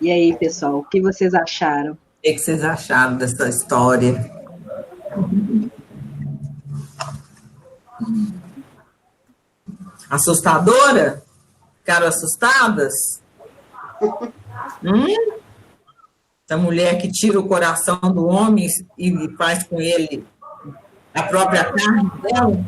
E aí, pessoal, o que vocês acharam? O que vocês acharam dessa história? Assustadora? Ficaram assustadas? Essa mulher que tira o coração do homem e faz com ele a própria carne dela?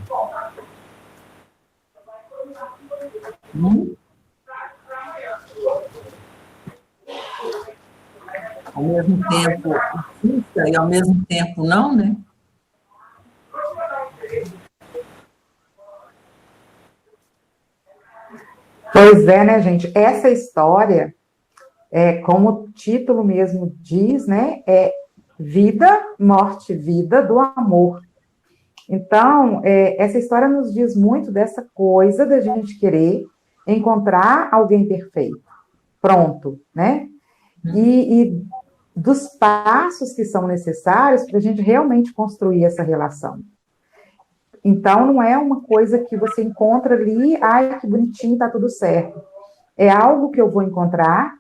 Ao mesmo tempo assusta e ao mesmo tempo não, né? Pois é, né, gente? Essa história, como o título mesmo diz, né, é vida, morte, vida do amor. Então, essa história nos diz muito dessa coisa da gente querer encontrar alguém perfeito, pronto, né? E dos passos que são necessários para a gente realmente construir essa relação. Então, não é uma coisa que você encontra ali, ai, que bonitinho, tá tudo certo. É algo que eu vou encontrar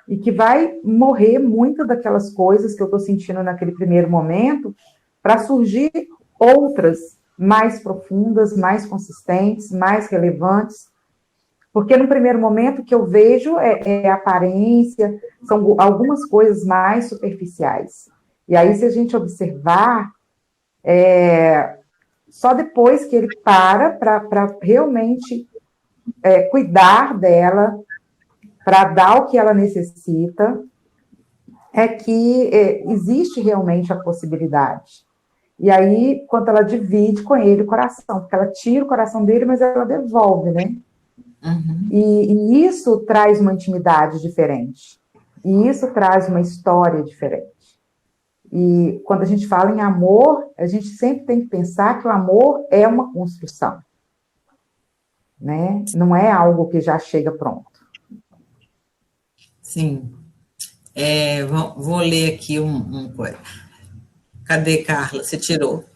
e que vai morrer muitas daquelas coisas que eu estou sentindo naquele primeiro momento para surgir outras mais profundas, mais consistentes, mais relevantes. Porque no primeiro momento o que eu vejo é a aparência, são algumas coisas mais superficiais. E aí, se a gente observar, só depois que ele para realmente cuidar dela, para dar o que ela necessita, é que existe realmente a possibilidade. E aí, quando ela divide com ele o coração, porque ela tira o coração dele, mas ela devolve, né? Uhum. E isso traz uma intimidade diferente. E isso traz uma história diferente. E quando a gente fala em amor, a gente sempre tem que pensar que o amor é uma construção, né? Não é algo que já chega pronto. Sim. Vou ler aqui um coisa. Cadê, Carla? Você tirou.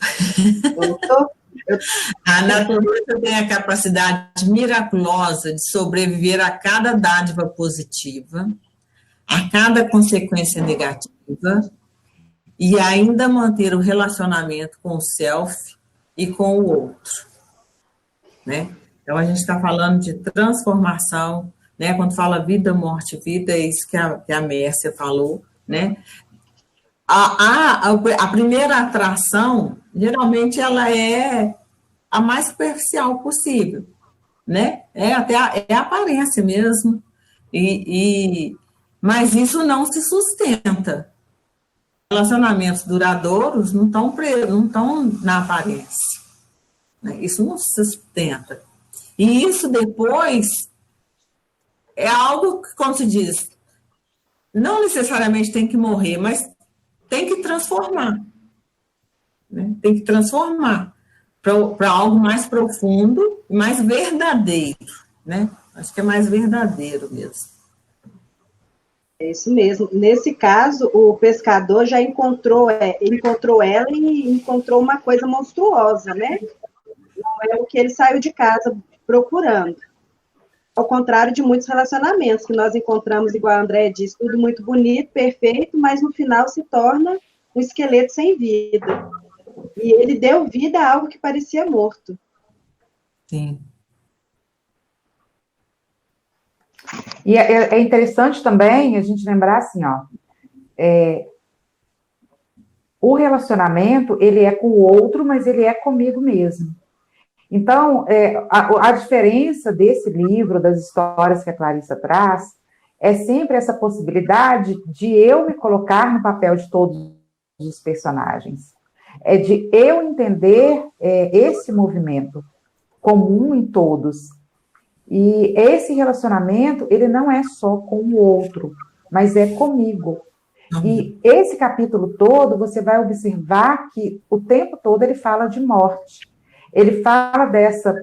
A natureza tem a capacidade miraculosa de sobreviver a cada dádiva positiva, a cada consequência negativa, e ainda manter o relacionamento com o self e com o outro, né? Então, a gente está falando de transformação, né? Quando fala vida, morte, vida, é isso que a Mércia falou, né? A primeira atração, geralmente, ela é a mais superficial possível, né? Até a aparência mesmo, mas isso não se sustenta. Relacionamentos duradouros não estão na aparência, né? Isso não se sustenta. E isso depois é algo que, como se diz, não necessariamente tem que morrer, mas tem que transformar, né? Tem que transformar para algo mais profundo, mais verdadeiro, né? Acho que é mais verdadeiro mesmo. É isso mesmo. Nesse caso, o pescador já encontrou ela e encontrou uma coisa monstruosa, né? Não é o que ele saiu de casa procurando. Ao contrário de muitos relacionamentos que nós encontramos, igual a André disse, tudo muito bonito, perfeito, mas no final se torna um esqueleto sem vida. E ele deu vida a algo que parecia morto. Sim. E é interessante também a gente lembrar assim, ó, o relacionamento, ele é com o outro, mas ele é comigo mesmo. Então, a diferença desse livro, das histórias que a Clarissa traz, é sempre essa possibilidade de eu me colocar no papel de todos os personagens. É de eu entender esse movimento comum em todos. E esse relacionamento, ele não é só com o outro, mas é comigo. E esse capítulo todo, você vai observar que o tempo todo ele fala de morte. Ele fala dessa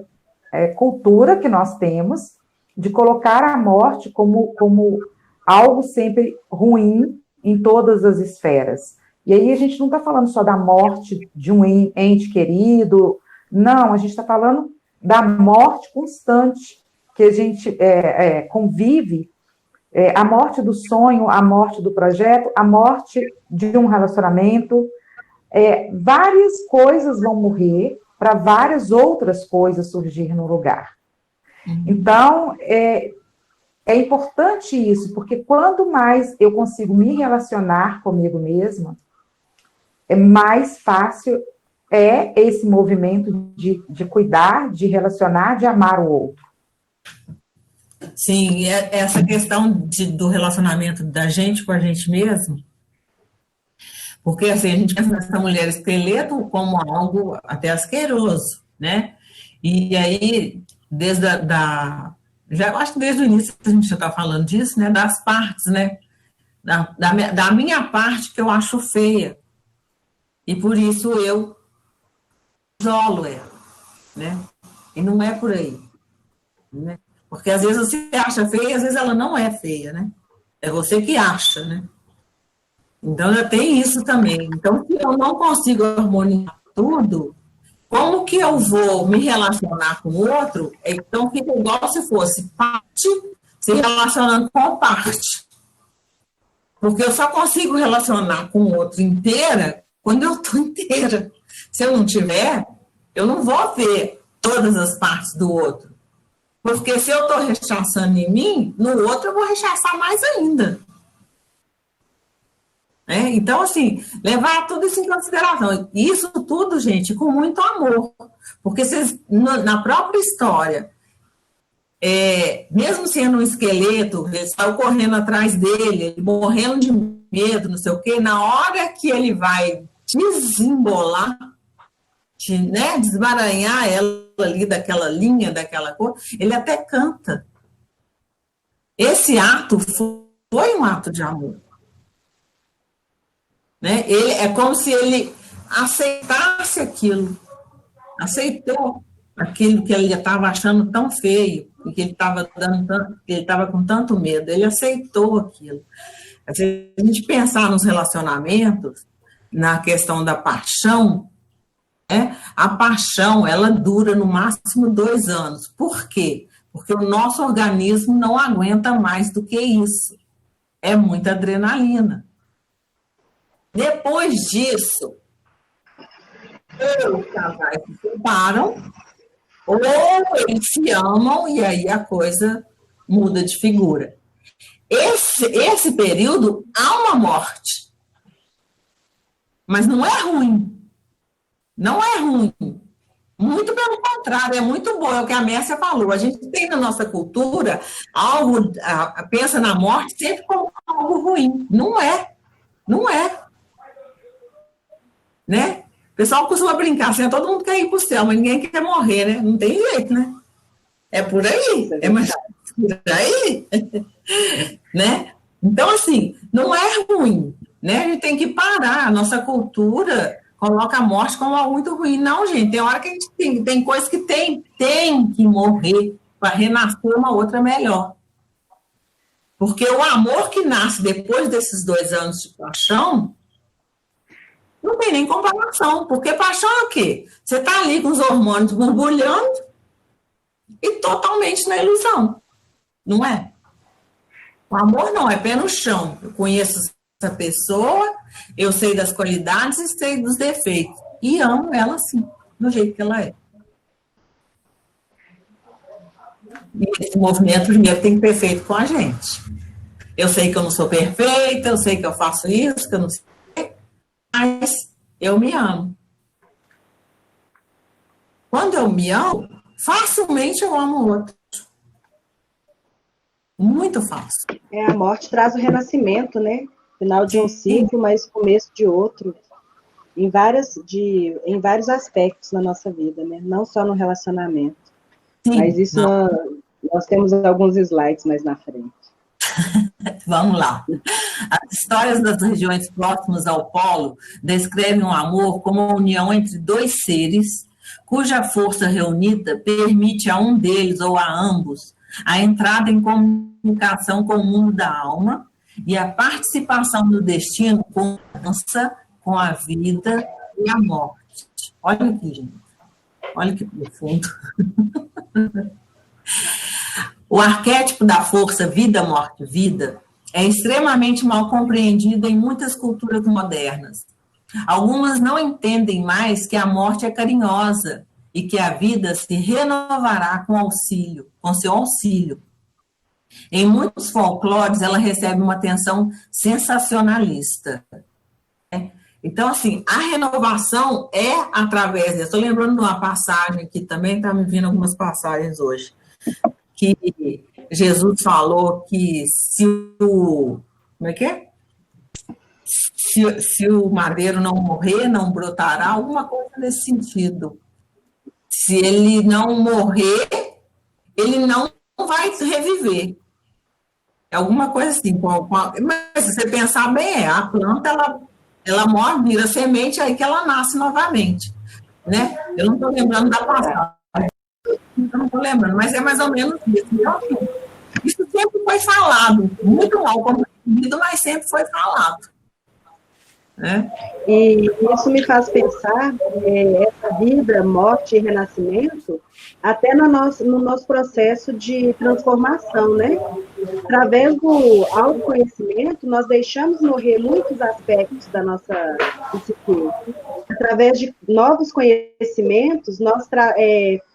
cultura que nós temos, de colocar a morte como algo sempre ruim em todas as esferas. E aí a gente não está falando só da morte de um ente querido, não, a gente está falando da morte constante, que a gente convive A morte do sonho, a morte do projeto, a morte de um relacionamento. Várias coisas vão morrer para várias outras coisas surgir no lugar. Então, é importante isso, porque quanto mais eu consigo me relacionar comigo mesma, mais fácil é esse movimento de cuidar, de relacionar, de amar o outro. Sim, essa questão do relacionamento da gente com a gente mesmo, porque assim, a gente pensa nessa mulher esqueleto como algo até asqueroso, né? E aí, já acho que desde o início a gente já está falando disso, né? Das partes, né? Da minha parte que eu acho feia. E por isso eu isolo ela, né? E não é por aí, né? Porque às vezes você acha feia, às vezes ela não é feia, né? É você que acha, né? Então, já tem isso também. Então, se eu não consigo harmonizar tudo, como que eu vou me relacionar com o outro? Então, fica igual se fosse parte se relacionando com parte. Porque eu só consigo relacionar com o outro inteira quando eu estou inteira. Se eu não tiver, eu não vou ver todas as partes do outro. Porque se eu estou rechaçando em mim, no outro eu vou rechaçar mais ainda. Então, assim, levar tudo isso em consideração. Isso tudo, gente, com muito amor. Porque vocês, na própria história, mesmo sendo um esqueleto, ele saiu correndo atrás dele, ele morrendo de medo, não sei o quê, na hora que ele vai desembolar, né, desbaranhar ela ali daquela linha, daquela cor, ele até canta. Esse ato foi um ato de amor. Né? É como se ele aceitasse aquilo, aceitou aquilo que ele estava achando tão feio, e que ele estava que ele estava com tanto medo, ele aceitou aquilo. Se a gente pensar nos relacionamentos, na questão da paixão, né? A paixão, ela dura no máximo 2 anos. Por quê? Porque o nosso organismo não aguenta mais do que isso. É muita adrenalina. Depois disso, ou os casais se separam, ou eles se amam e aí a coisa muda de figura. Esse período há uma morte, mas não é ruim. Não é ruim. Muito pelo contrário, é muito bom, é o que a Mércia falou. A gente tem na nossa cultura algo, pensa na morte sempre como algo ruim. Não é. Não é. Né? O pessoal costuma brincar assim, todo mundo quer ir para o céu, mas ninguém quer morrer, né? Não tem jeito, né? É por aí, é mais por aí, né? Então, assim, não é ruim, né? A gente tem que parar, a nossa cultura coloca a morte como algo muito ruim. Não, gente, tem hora que a gente tem coisas que tem que morrer para renascer uma outra melhor. Porque o amor que nasce depois desses 2 anos de paixão não tem nem comparação, porque paixão é o quê? Você está ali com os hormônios borbulhando e totalmente na ilusão, não é? O amor não, é pé no chão. Eu conheço essa pessoa, eu sei das qualidades e sei dos defeitos. E amo ela assim, do jeito que ela é. E esse movimento primeiro tem que ser feito com a gente. Eu sei que eu não sou perfeita, eu sei que eu faço isso, que eu não sei, mas eu me amo. Quando eu me amo, facilmente eu amo o outro. Muito fácil. A morte traz o renascimento, né? Final de um ciclo, mas começo de outro. Em vários aspectos na nossa vida, né? Não só no relacionamento. Sim, mas isso nós temos alguns slides mais na frente. Vamos lá. As histórias das regiões próximas ao polo descrevem o amor como a união entre 2 seres, cuja força reunida permite a um deles ou a ambos a entrada em comunicação com o mundo da alma e a participação no destino com a dança, com a vida e a morte. Olha aqui, gente. Olha que profundo. O arquétipo da força vida, morte, vida é extremamente mal compreendido em muitas culturas modernas. Algumas não entendem mais que a morte é carinhosa e que a vida se renovará com seu auxílio. Em muitos folclores, ela recebe uma atenção sensacionalista. Então, assim, a renovação é através dessa. Estou lembrando de uma passagem que também está me vindo algumas passagens hoje, que Jesus falou que se o... Como é que é? Se o madeiro não morrer, não brotará, alguma coisa nesse sentido. Se ele não morrer, ele não vai reviver. É alguma coisa assim. Mas se você pensar bem, a planta, ela morre, vira semente, aí que ela nasce novamente. Né? Eu não estou lembrando da passagem. Não estou lembrando, mas é mais ou menos isso. Então, assim, isso sempre foi falado, muito mal compreendido, mas sempre foi falado. Né? E isso me faz pensar essa vida, morte e renascimento até no nosso processo de transformação, né? Através do autoconhecimento, nós deixamos morrer muitos aspectos da nossa psique. Através de novos conhecimentos, nós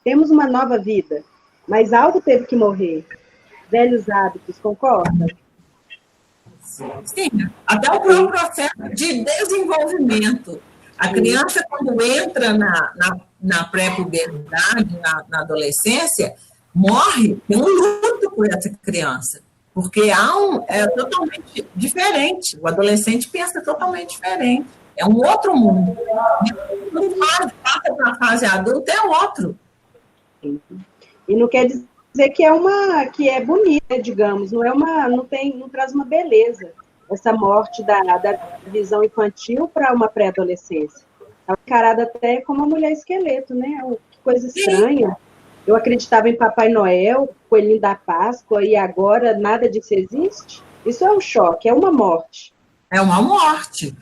temos uma nova vida, mas algo teve que morrer. Velhos hábitos, concorda? Sim, até o próprio processo de desenvolvimento. A criança, quando entra na pré-puberdade, na adolescência, morre, tem um luto por essa criança, porque é totalmente diferente. O adolescente pensa totalmente diferente. É um outro mundo. Quando passa para a fase adulta, é outro. E não quer dizer que é bonita, digamos, não traz uma beleza essa morte da visão infantil para uma pré-adolescência. É encarada até como uma mulher esqueleto, né? Que coisa estranha. Eu acreditava em Papai Noel, Coelhinho da Páscoa, e agora nada disso existe? Isso é um choque, é uma morte. É uma morte.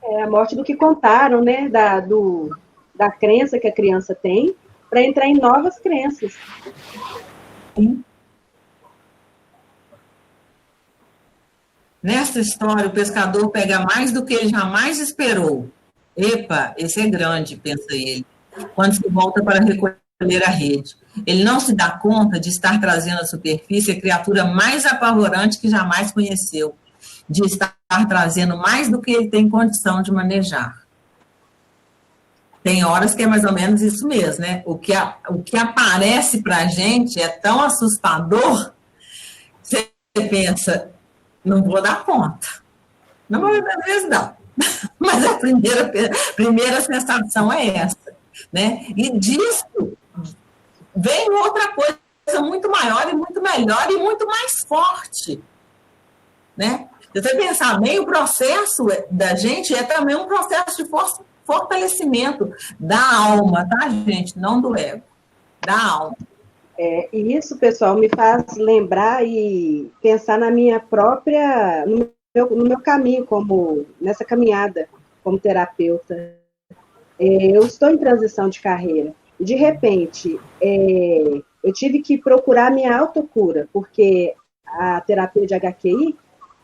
É a morte do que contaram, né? Da crença que a criança tem, para entrar em novas crenças. Sim. Nessa história, o pescador pega mais do que ele jamais esperou. Epa, esse é grande, pensa ele, quando se volta para recolher a rede. Ele não se dá conta de estar trazendo à superfície a criatura mais apavorante que jamais conheceu, de estar trazendo mais do que ele tem condição de manejar. Tem horas que é mais ou menos isso mesmo, né? O que aparece para a gente é tão assustador, você pensa, não vou dar conta. Na maioria das vezes não. Mas a primeira sensação é essa. Né? E disso vem outra coisa muito maior e muito melhor e muito mais forte. Né? Se você pensar bem, o processo da gente é também um processo de fortalecimento da alma, tá, gente? Não do ego, da alma. E isso, pessoal, me faz lembrar e pensar na minha própria, no meu caminho, nessa caminhada como terapeuta. Eu estou em transição de carreira. E, de repente, eu tive que procurar a minha autocura, porque a terapia de HQI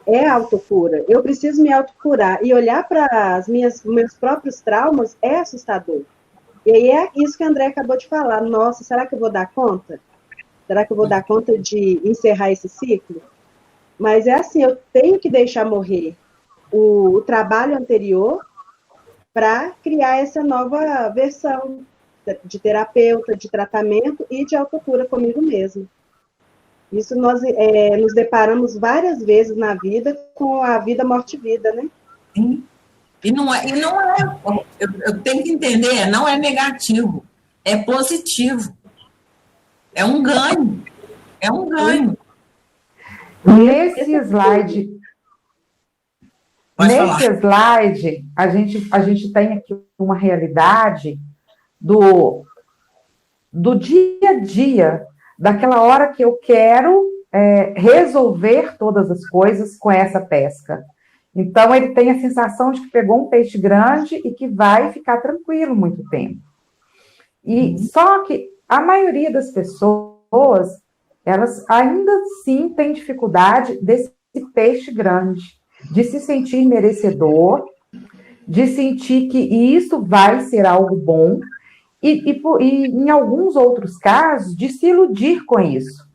é autocura. Eu preciso me autocurar. E olhar para meus próprios traumas é assustador. E aí é isso que a André acabou de falar. Nossa, será que eu vou dar conta? Será que eu vou dar conta de encerrar esse ciclo? Mas é assim, eu tenho que deixar morrer o trabalho anterior para criar essa nova versão de terapeuta, de tratamento e de autocura comigo mesmo. Isso nós nos deparamos várias vezes na vida com a vida, morte e vida, né? Sim. E não é, eu tenho que entender, não é negativo, é positivo. É um ganho. É um ganho. Nesse slide, a gente tem aqui uma realidade do dia a dia, daquela hora que eu quero resolver todas as coisas com essa pesca. Então, ele tem a sensação de que pegou um peixe grande e que vai ficar tranquilo muito tempo. E só que a maioria das pessoas elas ainda assim têm dificuldade desse peixe grande, de se sentir merecedor, de sentir que isso vai ser algo bom, e em alguns outros casos, de se iludir com isso.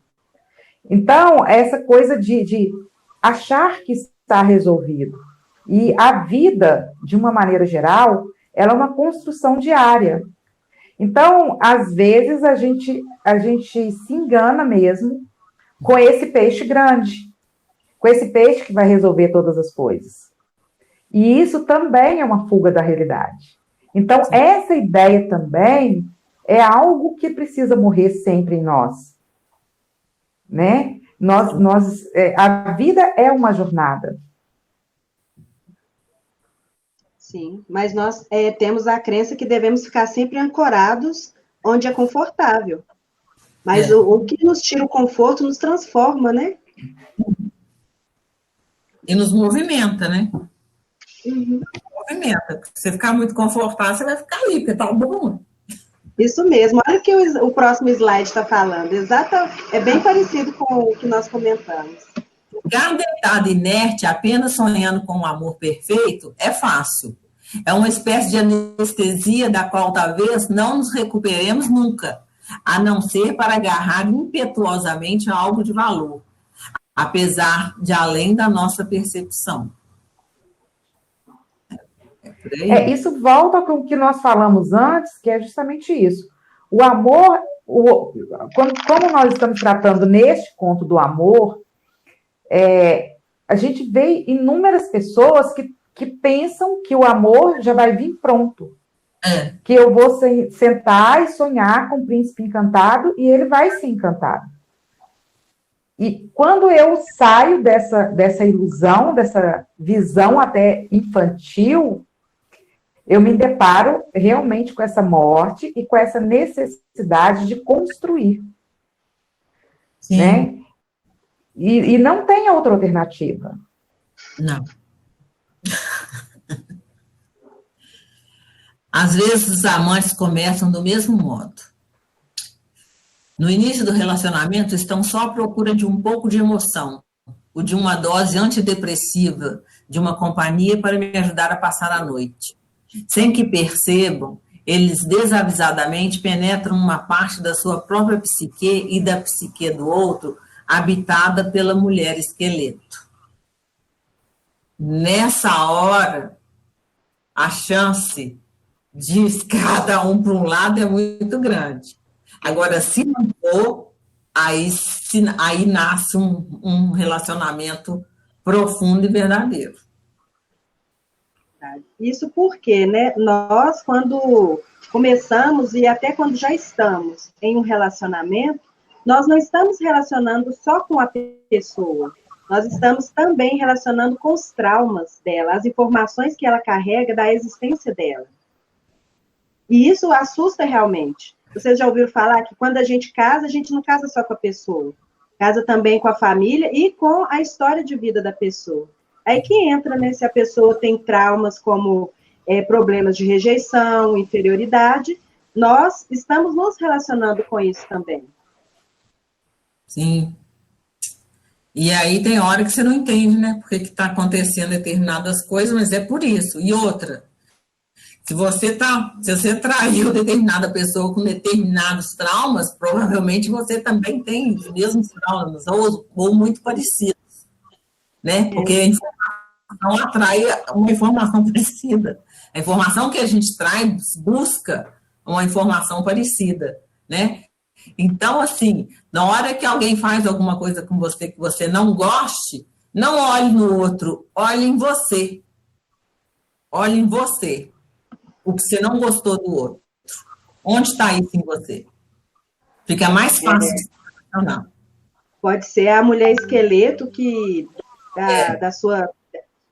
Então, essa coisa de achar que está resolvido. E a vida, de uma maneira geral, ela é uma construção diária. Então, às vezes, a gente se engana mesmo com esse peixe grande, com esse peixe que vai resolver todas as coisas. E isso também é uma fuga da realidade. Então, essa ideia também é algo que precisa morrer sempre em nós. Né? A vida é uma jornada. Sim, mas nós temos a crença que devemos ficar sempre ancorados onde é confortável. Mas o que nos tira o conforto nos transforma, né? E nos movimenta, né? Uhum. Movimenta. Se você ficar muito confortável, você vai ficar ali, porque tá bom. Isso mesmo. Olha o que o próximo slide está falando. É bem parecido com o que nós comentamos. Ficar deitado inerte, apenas sonhando com um amor perfeito, é fácil. É uma espécie de anestesia da qual talvez não nos recuperemos nunca, a não ser para agarrar impetuosamente a algo de valor, apesar de além da nossa percepção. Isso volta com o que nós falamos antes, que é justamente isso. O amor, como nós estamos tratando neste conto do amor, a gente vê inúmeras pessoas que pensam que o amor já vai vir pronto. Que eu vou sentar e sonhar com o príncipe encantado e ele vai ser encantado. E quando eu saio dessa ilusão, dessa visão até infantil, eu me deparo realmente com essa morte e com essa necessidade de construir. Sim. Né? E não tem outra alternativa. Não. Às vezes os amantes começam do mesmo modo. No início do relacionamento, estão só à procura de um pouco de emoção, ou de uma dose antidepressiva, de uma companhia para me ajudar a passar a noite. Sem que percebam, eles desavisadamente penetram uma parte da sua própria psique e da psique do outro, habitada pela mulher esqueleto. Nessa hora, a chance de cada um para um lado é muito grande. Agora, se não for, aí nasce um relacionamento profundo e verdadeiro. Isso porque, né, nós, quando começamos e até quando já estamos em um relacionamento, nós não estamos relacionando só com a pessoa, nós estamos também relacionando com os traumas dela, as informações que ela carrega da existência dela. E isso assusta realmente. Vocês já ouviram falar que quando a gente não casa só com a pessoa, casa também com a família e com a história de vida da pessoa. Aí que entra, né, se a pessoa tem traumas como problemas de rejeição, inferioridade, nós estamos nos relacionando com isso também. Sim. E aí tem hora que você não entende, né, porque que está acontecendo determinadas coisas, mas é por isso. E outra, se você traiu determinada pessoa com determinados traumas, provavelmente você também tem os mesmos traumas, ou muito parecidos, né? Porque a informação atrai uma informação parecida. A informação que a gente traz busca uma informação parecida, né? Então, assim, na hora que alguém faz alguma coisa com você que você não goste, não olhe no outro, olhe em você. Olhe em você. O que você não gostou do outro. Onde está isso em você? Fica mais fácil de se relacionar. Pode ser a mulher esqueleto da sua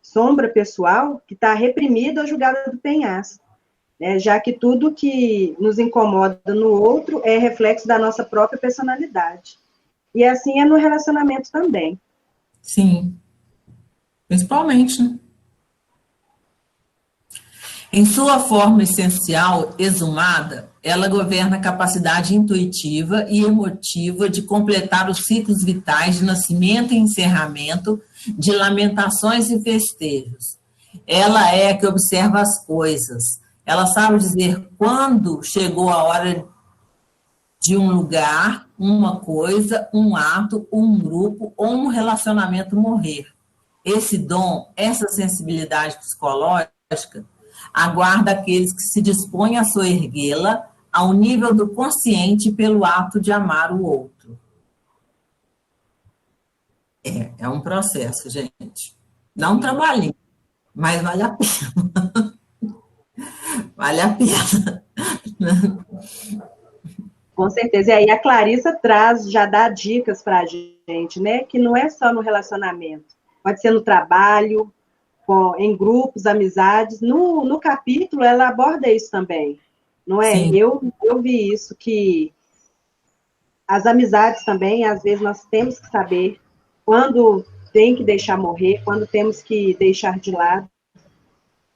sombra pessoal que está reprimida ou julgada do penhasco, né? Já que tudo que nos incomoda no outro é reflexo da nossa própria personalidade. E assim é no relacionamento também. Sim. Principalmente, né? Em sua forma essencial, exumada, ela governa a capacidade intuitiva e emotiva de completar os ciclos vitais de nascimento e encerramento, de lamentações e festejos. Ela é a que observa as coisas. Ela sabe dizer quando chegou a hora de um lugar, uma coisa, um ato, um grupo ou um relacionamento morrer. Esse dom, essa sensibilidade psicológica, aguarda aqueles que se dispõem a soerguê-la ao nível do consciente pelo ato de amar o outro. É um processo, gente. Dá um trabalhinho, mas vale a pena. Vale a pena. Com certeza. E aí a Clarissa traz, já dá dicas para a gente, né? Que não é só no relacionamento. Pode ser no trabalho, em grupos, amizades. No capítulo, ela aborda isso também, não é? Eu vi isso, que as amizades também, às vezes, nós temos que saber quando tem que deixar morrer, quando temos que deixar de lado,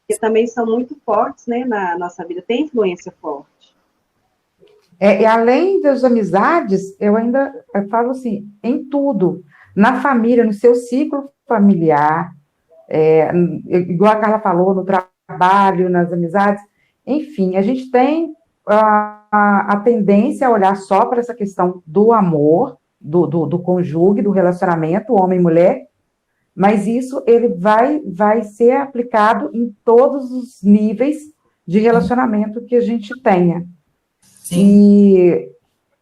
porque também são muito fortes, né, na nossa vida, tem influência forte. E além das amizades, eu falo assim, em tudo, na família, no seu ciclo familiar, igual a Carla falou, no trabalho, nas amizades, enfim, a gente tem a tendência a olhar só para essa questão do amor, do conjugue, do relacionamento, homem e mulher, mas isso ele vai ser aplicado em todos os níveis de relacionamento que a gente tenha. E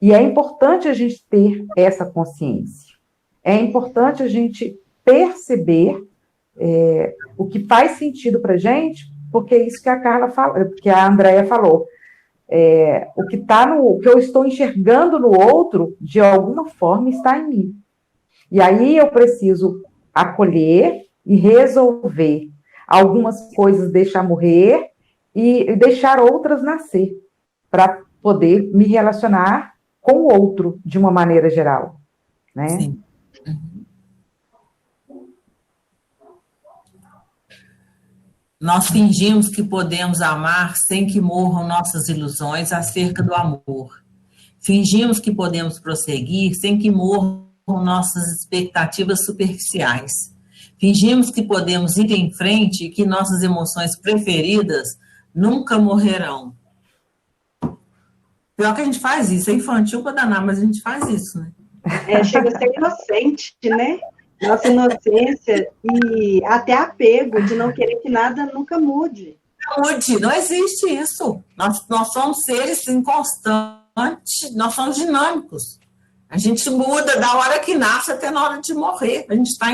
é importante a gente ter essa consciência. É importante a gente perceber o que faz sentido para a gente, porque é isso que a Carla falou, que a Andréia falou. O que eu estou enxergando no outro, de alguma forma, está em mim. E aí eu preciso acolher e resolver. Algumas coisas deixar morrer e deixar outras nascer, para poder me relacionar com o outro de uma maneira geral, né? Sim. Nós fingimos que podemos amar sem que morram nossas ilusões acerca do amor. Fingimos que podemos prosseguir sem que morram nossas expectativas superficiais. Fingimos que podemos ir em frente e que nossas emoções preferidas nunca morrerão. Pior que a gente faz isso, é infantil para danar, mas a gente faz isso, né? Chega a ser inocente, né? Nossa inocência e até apego de não querer que nada nunca mude. Não mude, não existe isso. Nós somos seres inconstantes, nós somos dinâmicos. A gente muda da hora que nasce até na hora de morrer. A gente está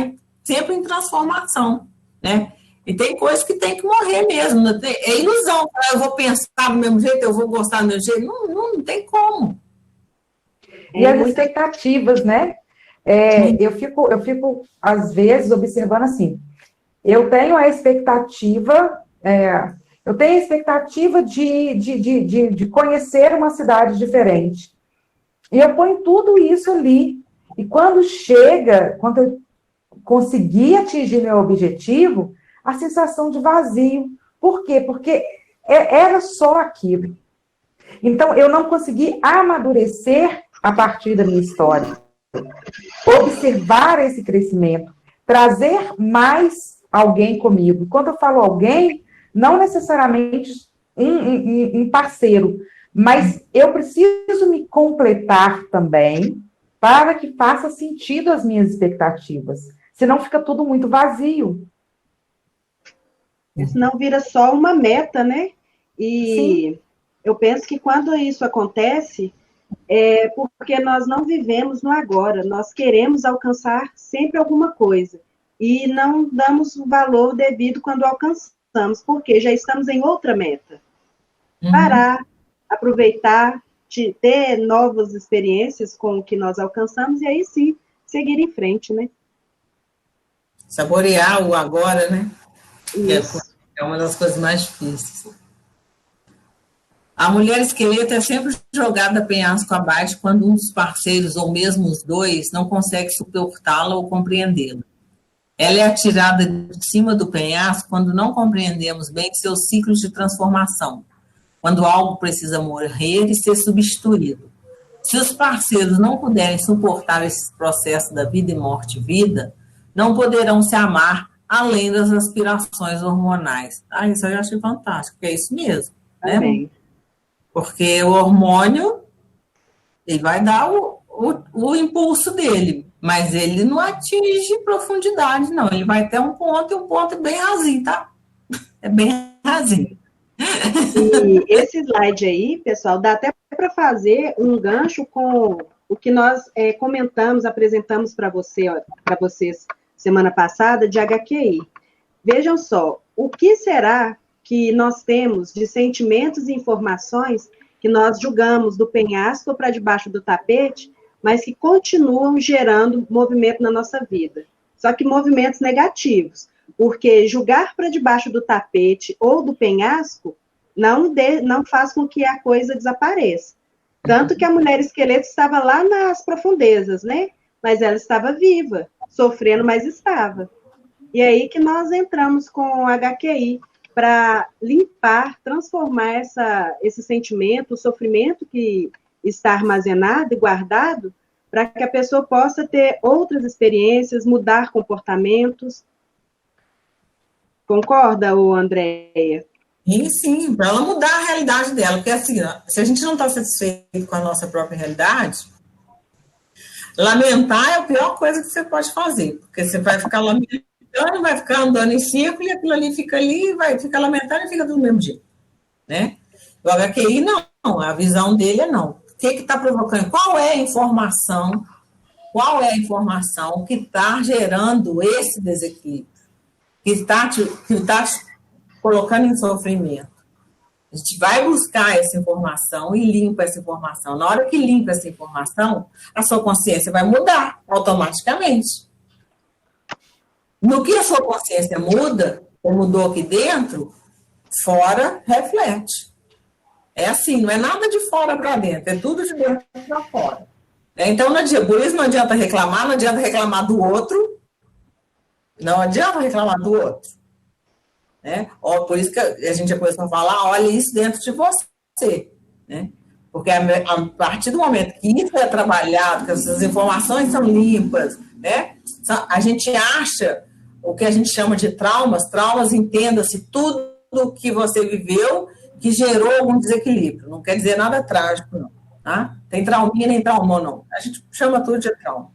sempre em transformação, né? E tem coisas que tem que morrer mesmo. É ilusão. Eu vou pensar do mesmo jeito, eu vou gostar do mesmo jeito. Não tem como. E as expectativas, né? Eu fico, às vezes, observando assim. Eu tenho a expectativa de conhecer uma cidade diferente. E eu ponho tudo isso ali. E quando eu conseguir atingir meu objetivo, a sensação de vazio. Por quê? Porque era só aquilo. Então, eu não consegui amadurecer a partir da minha história. Observar esse crescimento. Trazer mais alguém comigo. Quando eu falo alguém, não necessariamente um parceiro, mas eu preciso me completar também para que faça sentido as minhas expectativas. Senão fica tudo muito vazio. Senão vira só uma meta, né? E Sim. Eu penso que quando isso acontece, é porque nós não vivemos no agora. Nós queremos alcançar sempre alguma coisa. E não damos o valor devido quando alcançamos, porque já estamos em outra meta. Parar, aproveitar, ter novas experiências com o que nós alcançamos e aí sim, seguir em frente, né? Saborear o agora, né? Isso. É uma das coisas mais difíceis. A mulher esqueleto é sempre jogada penhasco abaixo quando um dos parceiros, ou mesmo os dois, não consegue suportá-la ou compreendê-la. Ela é atirada de cima do penhasco quando não compreendemos bem seus ciclos de transformação. quando algo precisa morrer e ser substituído. Se os parceiros não puderem suportar esse processo da vida e morte vida, não poderão se amar além das aspirações hormonais. Ah, isso eu achei fantástico, porque é isso mesmo, né? Também. Porque o hormônio, ele vai dar o impulso dele, mas ele não atinge profundidade, não. Ele vai ter um ponto e um ponto bem rasinho, tá? É bem rasinho. E esse slide aí, pessoal, dá até para fazer um gancho com o que nós comentamos, apresentamos para vocês semana passada de HQI. Vejam só, o que será que nós temos de sentimentos e informações que nós julgamos do penhasco para debaixo do tapete, mas que continuam gerando movimento na nossa vida. Só que movimentos negativos, porque julgar para debaixo do tapete ou do penhasco não faz com que a coisa desapareça. Tanto que a mulher esqueleto estava lá nas profundezas, né? Mas ela estava viva, sofrendo, mas estava. E aí que nós entramos com o HQI para limpar, transformar esse sentimento, o sofrimento que está armazenado e guardado, para que a pessoa possa ter outras experiências, mudar comportamentos. Concorda, Andréia? Sim, para ela mudar a realidade dela, porque assim, se a gente não está satisfeito com a nossa própria realidade, lamentar é a pior coisa que você pode fazer, porque você vai ficar lamentando, vai ficar andando em círculo, e aquilo ali fica ali, vai ficar lamentando e fica do mesmo jeito, né? O HQI não, a visão dele é não. O que está provocando? Qual é a informação que está gerando esse desequilíbrio? Que está colocando em sofrimento. A gente vai buscar essa informação e limpa essa informação. Na hora que limpa essa informação, a sua consciência vai mudar automaticamente. No que a sua consciência muda, ou mudou aqui dentro, fora reflete. É assim, não é nada de fora para dentro, é tudo de dentro para fora. Então, por isso não adianta reclamar do outro, não adianta reclamar do outro. Né? Por isso que a gente já começou a falar, olha isso dentro de você. Né? Porque a partir do momento que isso é trabalhado, que essas informações são limpas, né? A gente acha o que a gente chama de traumas, entenda-se tudo o que você viveu que gerou algum desequilíbrio. Não quer dizer nada trágico, não. Tá? Tem trauminha nem trauma, não. A gente chama tudo de trauma.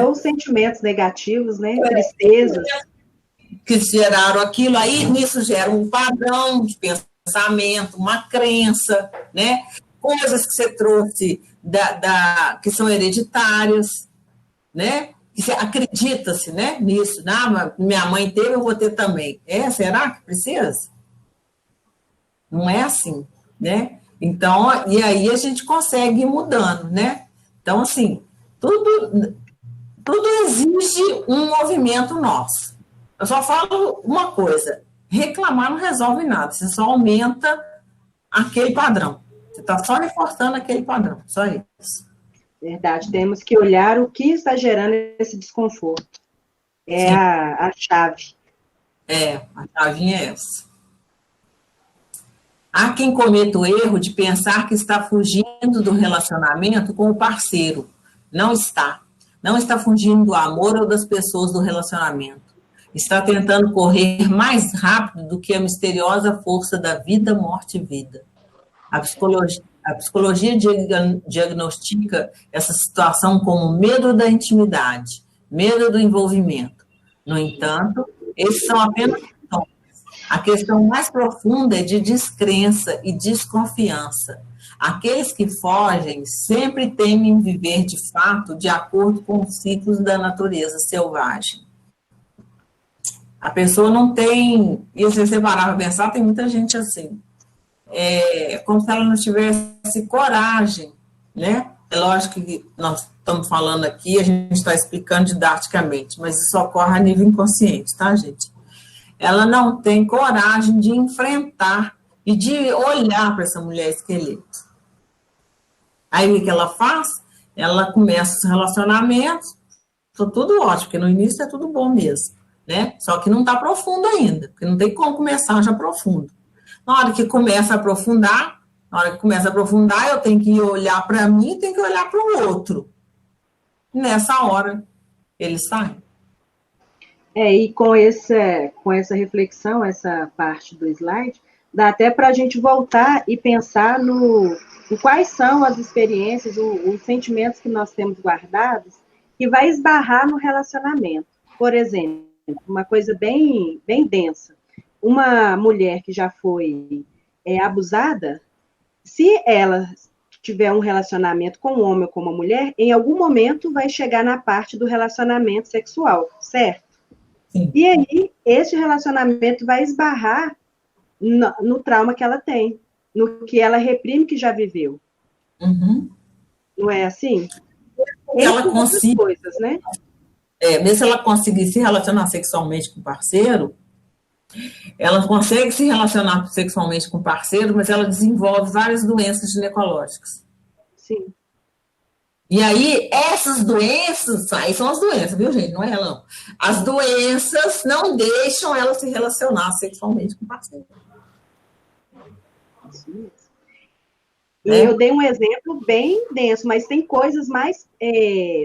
Os sentimentos negativos, né? Tristezas. Que geraram aquilo, aí nisso gera um padrão de pensamento, uma crença, né? Coisas que você trouxe que são hereditárias, né? Que acredita-se, né, nisso. Minha mãe teve, eu vou ter também. Será que precisa? Não é assim, né? Então, e aí a gente consegue ir mudando, né? Então, assim, tudo exige um movimento nosso. Eu só falo uma coisa, reclamar não resolve nada, você só aumenta aquele padrão. Você está só reforçando aquele padrão, só isso. Verdade, temos que olhar o que está gerando esse desconforto. É a chave. A chavinha é essa. Há quem cometa o erro de pensar que está fugindo do relacionamento com o parceiro. Não está. Não está fugindo do amor ou das pessoas do relacionamento. Está tentando correr mais rápido do que a misteriosa força da vida, morte e vida. A psicologia diagnostica essa situação como medo da intimidade, medo do envolvimento. No entanto, esses são apenas sintomas. A questão mais profunda é de descrença e desconfiança. Aqueles que fogem sempre temem viver de fato de acordo com os ciclos da natureza selvagem. A pessoa não tem, e se você parar para pensar, tem muita gente assim, como se ela não tivesse coragem, né? É lógico que nós estamos falando aqui, a gente está explicando didaticamente, mas isso ocorre a nível inconsciente, tá, gente? Ela não tem coragem de enfrentar e de olhar para essa mulher esqueleto. Aí o que ela faz? Ela começa os relacionamentos, tudo ótimo, porque no início é tudo bom mesmo. Né? Só que não está profundo ainda, porque não tem como começar já profundo. Na hora que começa a aprofundar, eu tenho que olhar para mim e tenho que olhar para o outro. Nessa hora, ele sai. E com essa reflexão, essa parte do slide, dá até para a gente voltar e pensar em quais são as experiências, os sentimentos que nós temos guardados, que vai esbarrar no relacionamento. Por exemplo, uma coisa bem, bem densa. Uma mulher que já foi abusada, se ela tiver um relacionamento com um homem ou com uma mulher, em algum momento vai chegar na parte do relacionamento sexual, certo? Sim. E aí, esse relacionamento vai esbarrar no trauma que ela tem, no que ela reprime que já viveu. Uhum. Não é assim? Ela consegue, coisas, né? Mesmo se ela conseguir se relacionar sexualmente com o parceiro, ela consegue se relacionar sexualmente com o parceiro, mas ela desenvolve várias doenças ginecológicas. Sim. E aí, essas doenças, aí são as doenças, viu, gente? Não é ela, não. As doenças não deixam ela se relacionar sexualmente com o parceiro. Isso mesmo. E eu dei um exemplo bem denso, mas tem coisas mais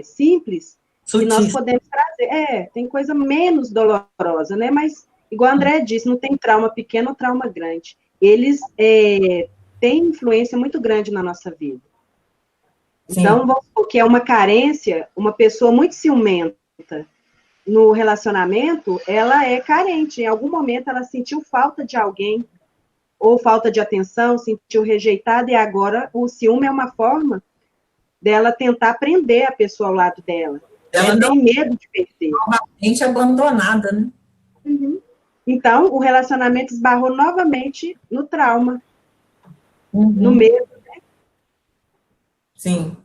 simples que nós podemos trazer. Tem coisa menos dolorosa, né? Mas, igual a André disse, não tem trauma pequeno ou trauma grande. Eles têm influência muito grande na nossa vida. Sim. Então, porque é uma carência, uma pessoa muito ciumenta no relacionamento, ela é carente. Em algum momento ela sentiu falta de alguém, ou falta de atenção, sentiu rejeitada, e agora o ciúme é uma forma dela tentar prender a pessoa ao lado dela. Ela tem medo de perder. Novamente abandonada, né? Uhum. Então, o relacionamento esbarrou novamente no trauma, no medo. Sim.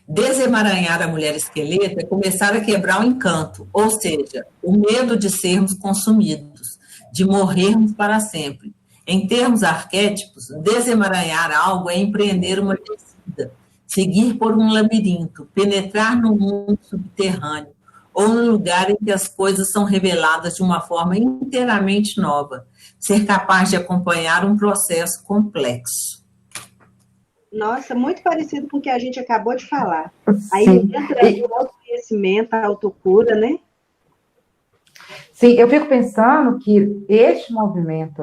Desemaranhar a mulher esqueleto é começar a quebrar o encanto, ou seja, o medo de sermos consumidos, de morrermos para sempre. Em termos arquétipos, desemaranhar algo é empreender uma descida, seguir por um labirinto, penetrar no mundo subterrâneo, ou no lugar em que as coisas são reveladas de uma forma inteiramente nova, ser capaz de acompanhar um processo complexo. Nossa, muito parecido com o que a gente acabou de falar. Sim. Aí entra o autoconhecimento, a autocura, né? Sim, eu fico pensando que este movimento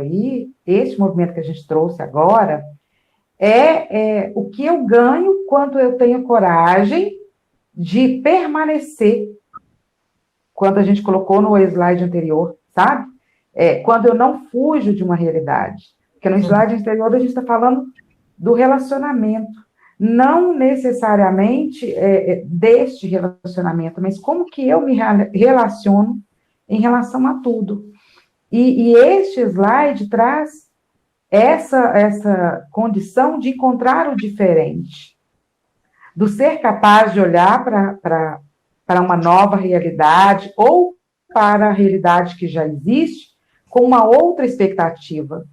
que a gente trouxe agora, é o que eu ganho quando eu tenho coragem de permanecer, quando a gente colocou no slide anterior, sabe? Quando eu não fujo de uma realidade. Porque no slide anterior a gente está falando do relacionamento, não necessariamente deste relacionamento, mas como que eu me relaciono em relação a tudo. E este slide traz essa condição de encontrar o diferente, do ser capaz de olhar para uma nova realidade ou para a realidade que já existe com uma outra expectativa,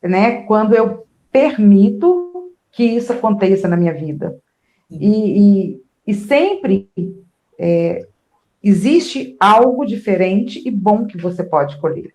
né? Quando eu permito que isso aconteça na minha vida. E sempre existe algo diferente e bom que você pode colher.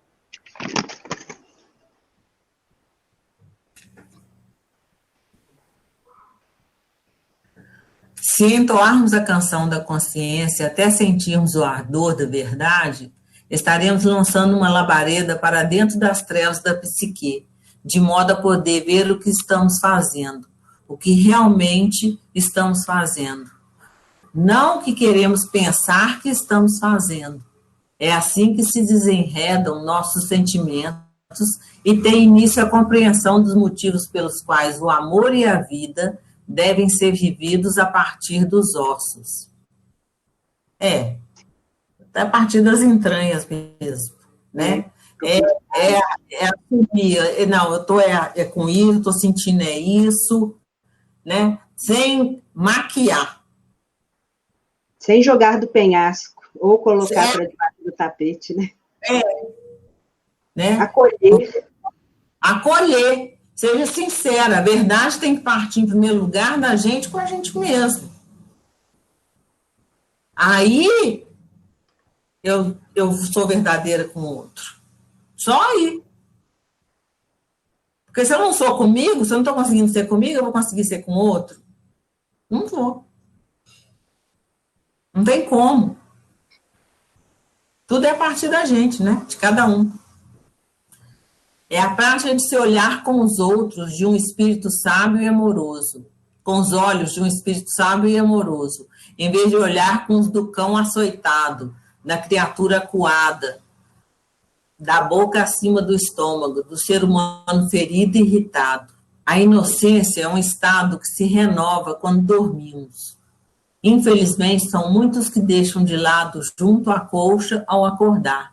Se entoarmos a canção da consciência até sentirmos o ardor da verdade, estaremos lançando uma labareda para dentro das trevas da psique, de modo a poder ver o que estamos fazendo, o que realmente estamos fazendo. Não o que queremos pensar que estamos fazendo. É assim que se desenredam nossos sentimentos e tem início a compreensão dos motivos pelos quais o amor e a vida devem ser vividos a partir dos ossos. A partir das entranhas mesmo, né? Assumir, não, eu estou com isso, estou sentindo isso, né? Sem maquiar. Sem jogar do penhasco, ou colocar para debaixo do tapete, né? Né? Acolher. Seja sincera, a verdade tem que partir em primeiro lugar da gente com a gente mesmo. Aí, eu sou verdadeira com o outro? Só aí. Porque se eu não sou comigo, se eu não estou conseguindo ser comigo, eu vou conseguir ser com o outro? Não vou. Não tem como. Tudo é a partir da gente, né? De cada um. É a prática de se olhar com os outros de um espírito sábio e amoroso, com os olhos de um espírito sábio e amoroso, em vez de olhar com os do cão açoitado, da criatura acuada, da boca acima do estômago, do ser humano ferido e irritado. A inocência é um estado que se renova quando dormimos. Infelizmente, são muitos que deixam de lado junto à colcha ao acordar.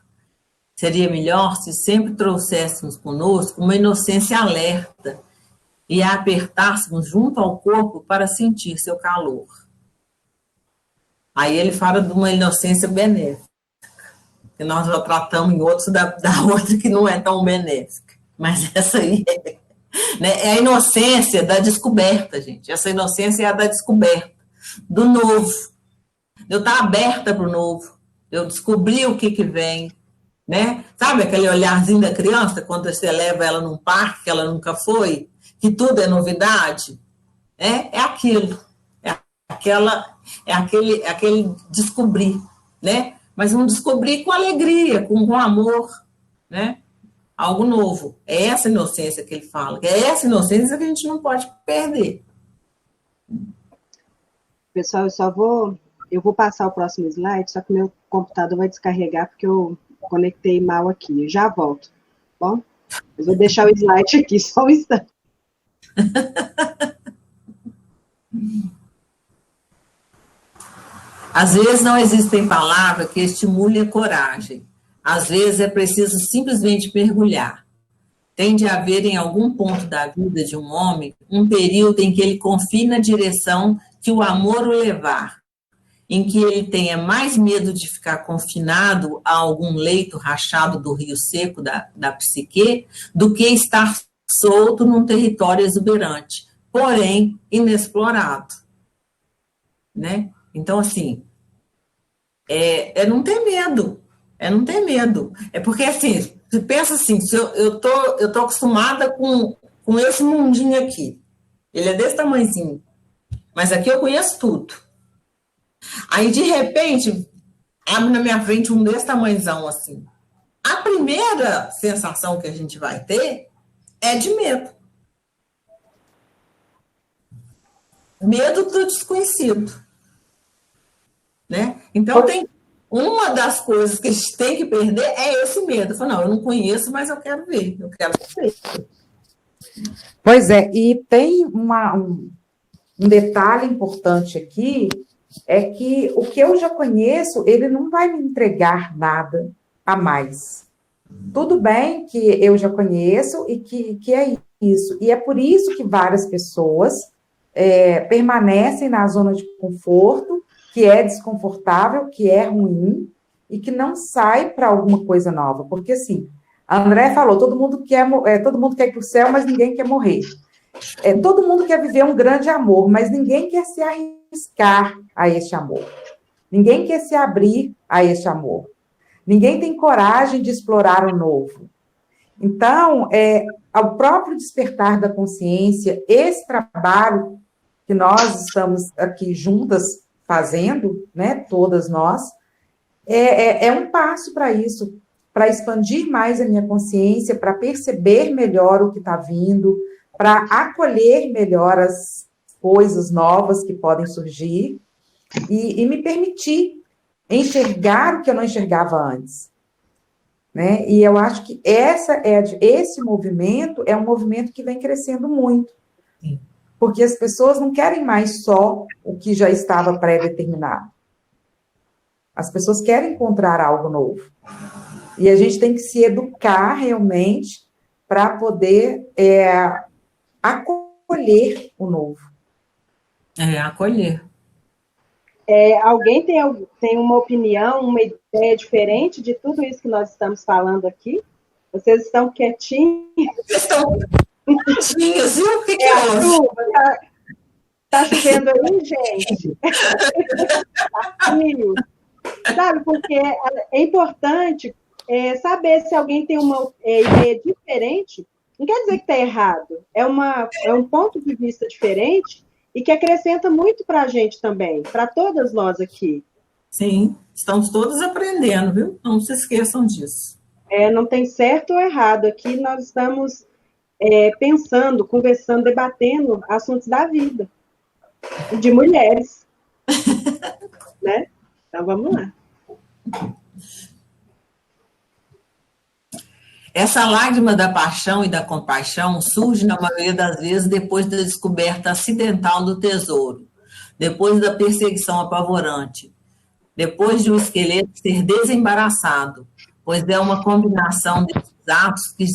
Seria melhor se sempre trouxéssemos conosco uma inocência alerta e a apertássemos junto ao corpo para sentir seu calor. Aí ele fala de uma inocência benéfica, que nós já tratamos em outros da outra que não é tão benéfica. Mas essa aí é a inocência da descoberta, gente. Essa inocência é a da descoberta, do novo. Eu estar aberta para o novo. Eu descobri o que vem. Né? Sabe aquele olharzinho da criança, quando você leva ela num parque que ela nunca foi, que tudo é novidade? É aquilo. Aquele descobrir, né? Mas um descobrir com alegria, com amor, né? Algo novo. É essa inocência que ele fala. É essa inocência que a gente não pode perder. Pessoal, eu vou passar o próximo slide, só que meu computador vai descarregar, porque eu conectei mal aqui. Eu já volto. Bom, eu vou deixar o slide aqui, só um instante. Às vezes não existem palavras que estimulem a coragem. Às vezes é preciso simplesmente mergulhar. Tem de haver em algum ponto da vida de um homem um período em que ele confie na direção que o amor o levar, em que ele tenha mais medo de ficar confinado a algum leito rachado do rio seco da psique, do que estar solto num território exuberante, porém inexplorado. Né? Então, assim, é não ter medo, não ter medo. É porque, assim, você pensa assim, se eu tô acostumada com esse mundinho aqui, ele é desse tamanhozinho, mas aqui eu conheço tudo. Aí, de repente, abre na minha frente um desse tamanhozão, assim. A primeira sensação que a gente vai ter é de medo. Medo do desconhecido. Né? Então, uma das coisas que a gente tem que perder é esse medo. Falo, não, eu não conheço, mas eu quero ver, eu quero saber. Pois é, e tem um detalhe importante aqui, é que o que eu já conheço, ele não vai me entregar nada a mais. Tudo bem que eu já conheço e que é isso. E é por isso que várias pessoas permanecem na zona de conforto, que é desconfortável, que é ruim, e que não sai para alguma coisa nova. Porque, assim, a André falou, todo mundo quer ir para o céu, mas ninguém quer morrer. Todo mundo quer viver um grande amor, mas ninguém quer se arriscar a este amor. Ninguém quer se abrir a este amor. Ninguém tem coragem de explorar o novo. Então, ao próprio despertar da consciência, esse trabalho que nós estamos aqui juntas fazendo, né, todas nós, é um passo para isso, para expandir mais a minha consciência, para perceber melhor o que está vindo, para acolher melhor as coisas novas que podem surgir e me permitir enxergar o que eu não enxergava antes. Né? E eu acho que esse movimento é um movimento que vem crescendo muito. Sim. Porque as pessoas não querem mais só o que já estava pré-determinado. As pessoas querem encontrar algo novo. E a gente tem que se educar realmente para poder acolher o novo. Acolher. Alguém tem uma opinião, uma ideia diferente de tudo isso que nós estamos falando aqui? Vocês estão quietinhos? Estão quietinhos, viu? O que a chuva? Tá chovendo aí, gente? Tá frio. Sabe, porque é importante saber se alguém tem uma ideia diferente. Não quer dizer que está errado. É um ponto de vista diferente e que acrescenta muito para a gente também, para todas nós aqui. Sim, estamos todos aprendendo, viu? Não se esqueçam disso. Não tem certo ou errado. Aqui nós estamos pensando, conversando, debatendo assuntos da vida. De mulheres. Né? Então, vamos lá. Essa lágrima da paixão e da compaixão surge, na maioria das vezes, depois da descoberta acidental do tesouro, depois da perseguição apavorante, depois de um esqueleto ser desembaraçado, pois é uma combinação desses atos que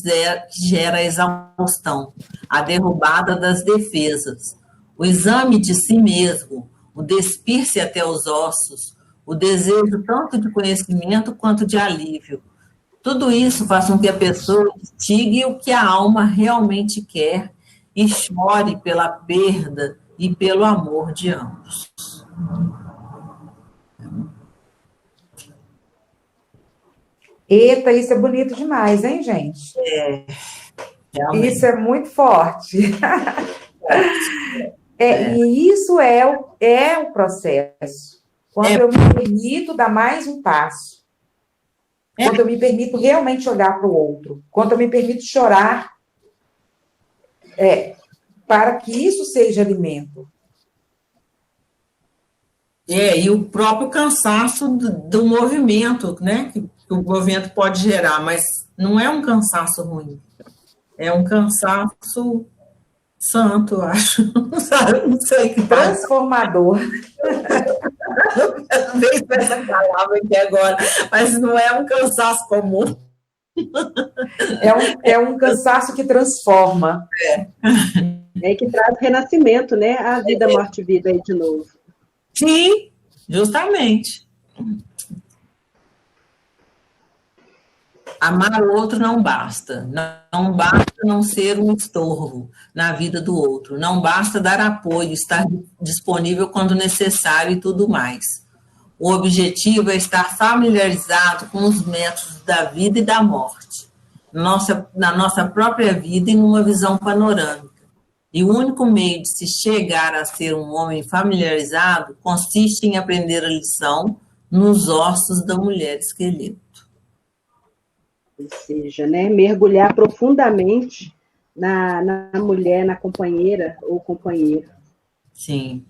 gera a exaustão, a derrubada das defesas, o exame de si mesmo, o despir-se até os ossos, o desejo tanto de conhecimento quanto de alívio. Tudo isso faz com que a pessoa investigue o que a alma realmente quer e chore pela perda e pelo amor de ambos. Eita, isso é bonito demais, hein, gente? Realmente. Isso é muito forte. E isso é o processo. Quando eu me permito dar mais um passo. Quando eu me permito realmente olhar para o outro. Quando eu me permito chorar para que isso seja alimento. E o próprio cansaço do movimento, né? Que o movimento pode gerar, mas não é um cansaço ruim. É um cansaço santo, eu acho. Não sei que transformador. Eu nem sei essa palavra aqui agora, mas não é um cansaço comum. É um cansaço que transforma. Que traz renascimento, né? A vida, morte e vida aí de novo. Sim, justamente. Amar o outro não basta. Não basta não ser um estorvo na vida do outro. Não basta dar apoio, estar disponível quando necessário e tudo mais. O objetivo é estar familiarizado com os métodos da vida e da morte, na nossa própria vida e numa visão panorâmica. E o único meio de se chegar a ser um homem familiarizado consiste em aprender a lição nos ossos da mulher esqueleto. Ou seja, né, mergulhar profundamente na mulher, na companheira ou companheiro. Sim.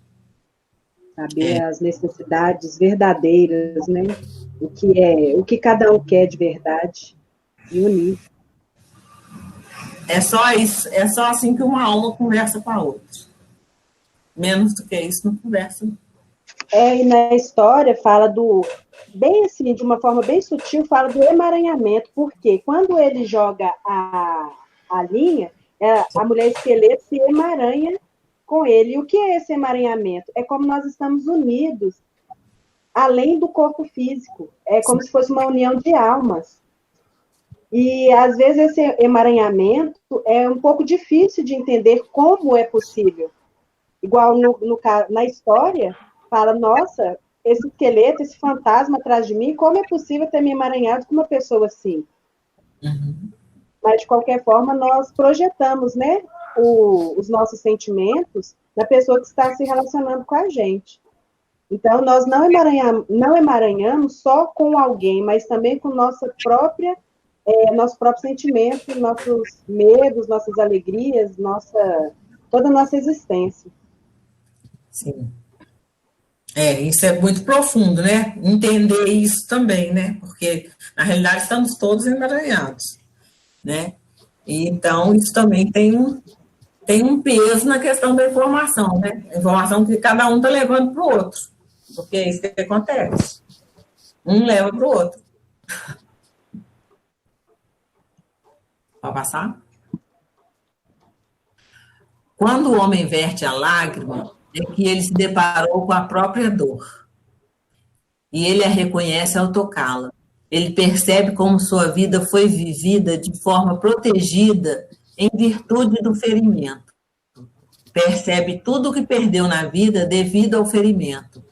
Saber as necessidades verdadeiras, né? O que cada um quer de verdade e unir. É só isso, é só assim que uma alma conversa com a outra. Menos do que isso, não conversa. E na história fala bem assim, de uma forma bem sutil, fala do emaranhamento, porque quando ele joga a linha, a mulher esqueleto se emaranha com ele. E o que é esse emaranhamento? É como nós estamos unidos, além do corpo físico. É como se fosse uma união de almas. E, às vezes, esse emaranhamento é um pouco difícil de entender como é possível. Igual na história, fala, nossa, esse esqueleto, esse fantasma atrás de mim, como é possível ter me emaranhado com uma pessoa assim? Uhum. Mas, de qualquer forma, nós projetamos, né, os nossos sentimentos na pessoa que está se relacionando com a gente. Então, nós não emaranhamos só com alguém, mas também com nosso próprio sentimento, nossos medos, nossas alegrias, toda a nossa existência. Sim. Isso é muito profundo, né? Entender isso também, né? Porque, na realidade, estamos todos emaranhados, né? E, então, isso também tem um peso na questão da informação, né? A informação que cada um está levando para o outro. Porque é isso que acontece. Um leva para o outro. Pode passar? Quando o homem verte a lágrima, é que ele se deparou com a própria dor. E ele a reconhece ao tocá-la. Ele percebe como sua vida foi vivida de forma protegida em virtude do ferimento. Percebe tudo o que perdeu na vida devido ao ferimento.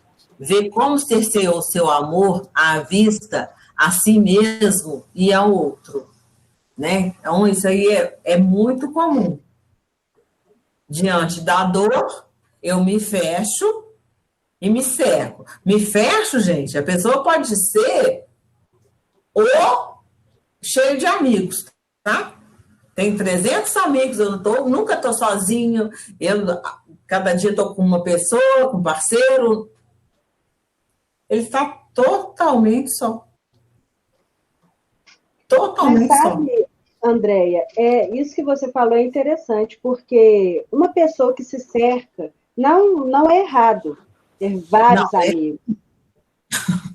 vê como cerceou seu amor à vista, a si mesmo e ao outro, né? Então, isso aí é muito comum. Diante da dor, eu me fecho e me cerco. Me fecho, gente, a pessoa pode ser ou cheio de amigos, tá? Tem 300 amigos, nunca estou sozinho, cada dia estou com uma pessoa, com um parceiro. Ele está totalmente só. Totalmente Mas só. sabe, Andréia, isso que você falou é interessante, porque uma pessoa que se cerca, não é errado ter vários amigos,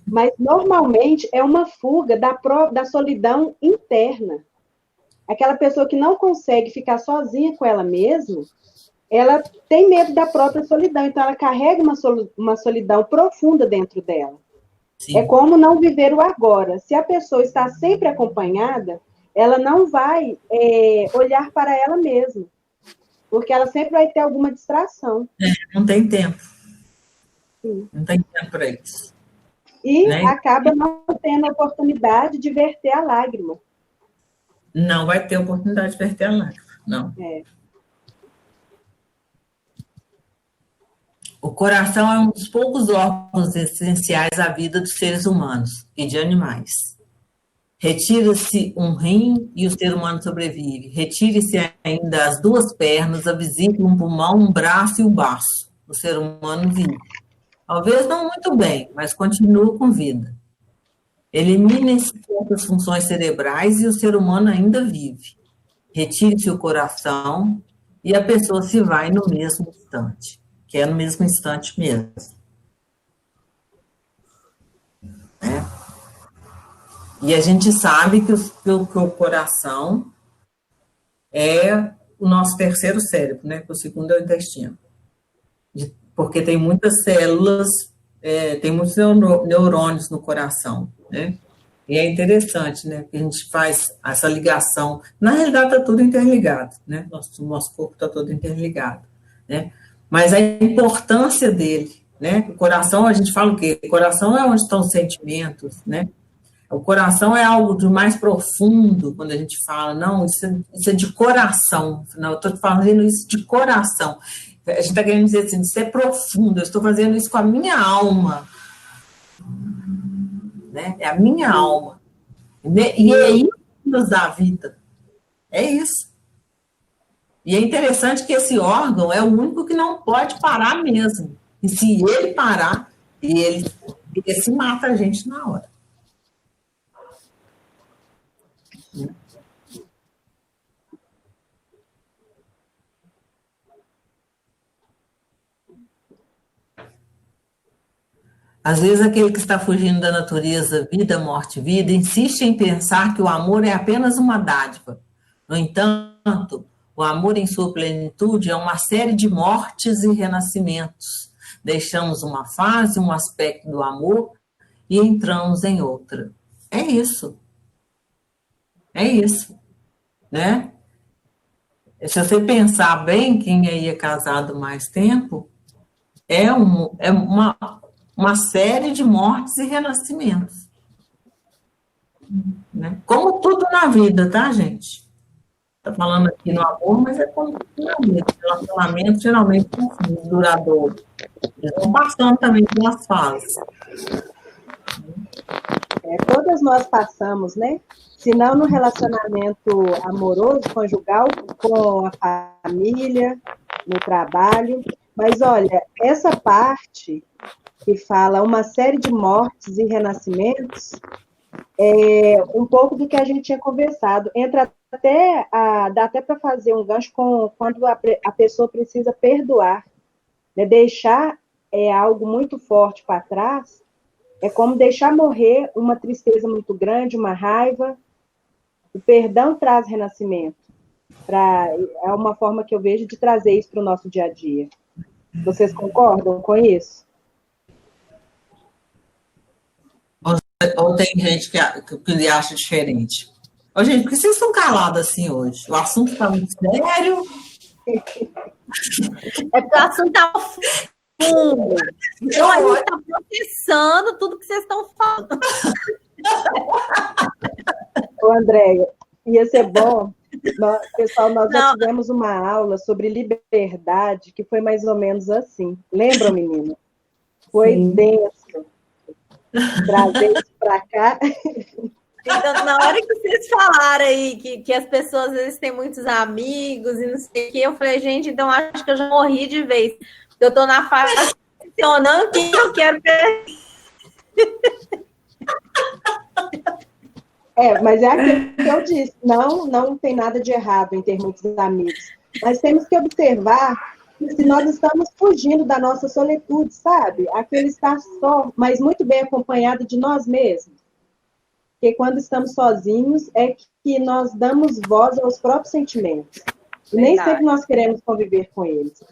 mas normalmente é uma fuga da solidão interna. Aquela pessoa que não consegue ficar sozinha com ela mesma, ela tem medo da própria solidão, então ela carrega uma solidão profunda dentro dela. Sim. É como não viver o agora. Se a pessoa está sempre acompanhada, ela não vai olhar para ela mesma, porque ela sempre vai ter alguma distração. Não tem tempo. Sim. Não tem tempo para isso. E acaba não tendo a oportunidade de verter a lágrima. Não vai ter oportunidade de verter a lágrima, não. O coração é um dos poucos órgãos essenciais à vida dos seres humanos e de animais. Retira-se um rim e o ser humano sobrevive. Retire-se ainda as 2 pernas, a vesícula, um pulmão, um braço e o baço. O ser humano vive. Talvez não muito bem, mas continua com vida. Eliminem-se certas funções cerebrais e o ser humano ainda vive. Retire-se o coração e a pessoa se vai no mesmo instante, que é no mesmo instante mesmo. E a gente sabe que o coração é o nosso terceiro cérebro, né? Que o segundo é o intestino. Porque tem muitas células, tem muitos neurônios no coração, né? E é interessante, né? Que a gente faz essa ligação. Na realidade, está tudo interligado, né? Nosso corpo está todo interligado, né? Mas a importância dele, né? O coração, a gente fala o quê? O coração é onde estão os sentimentos, né? O coração é algo de mais profundo, quando a gente fala, não, isso é de coração. Não, eu estou fazendo isso de coração. A gente está querendo dizer assim, isso é profundo, eu estou fazendo isso com a minha alma. Né? É a minha alma. E é isso que nos dá a vida. É isso. E é interessante que esse órgão é o único que não pode parar mesmo. E se ele parar, ele se mata a gente na hora. Às vezes, aquele que está fugindo da natureza, vida, morte, vida, insiste em pensar que o amor é apenas uma dádiva. No entanto, o amor em sua plenitude é uma série de mortes e renascimentos. Deixamos uma fase, um aspecto do amor e entramos em outra. É isso. É isso. Né? Se você pensar bem, quem aí é casado mais tempo, é uma série de mortes e renascimentos. Né? Como tudo na vida, tá, gente? Está falando aqui no amor, mas é como tudo na vida. Relacionamento geralmente é duradouro. Eles vão passando também pelas fases. Todas nós passamos, né? Se não no relacionamento amoroso, conjugal, com a família, no trabalho. Mas, olha, essa parte que fala uma série de mortes e renascimentos, é um pouco do que a gente tinha conversado. Dá até para fazer um gancho com quando a pessoa precisa perdoar. Né? Deixar algo muito forte para trás, é como deixar morrer uma tristeza muito grande, uma raiva. O perdão traz renascimento. É uma forma que eu vejo de trazer isso para o nosso dia a dia. Vocês concordam com isso? Ou tem gente que acha diferente? Ô, gente, por que vocês estão calados assim hoje? O assunto está muito sério? É porque o assunto está fundo. Então, a gente está processando tudo que vocês estão falando. Ô, Andréia, ia ser bom. Pessoal, nós já tivemos uma aula sobre liberdade que foi mais ou menos assim. Lembra, menina? Foi denso. Trazer isso para cá. Então, na hora que vocês falaram aí que as pessoas às vezes têm muitos amigos e não sei o que, eu falei, gente, então acho que eu já morri de vez. Eu estou na fase funcionando que eu quero ver. Mas é aquilo que eu disse, não tem nada de errado em ter muitos amigos, mas temos que observar que se nós estamos fugindo da nossa solitude, sabe? Aquele estar só, mas muito bem acompanhado de nós mesmos. Porque quando estamos sozinhos é que nós damos voz aos próprios sentimentos. E nem sempre nós queremos conviver com eles.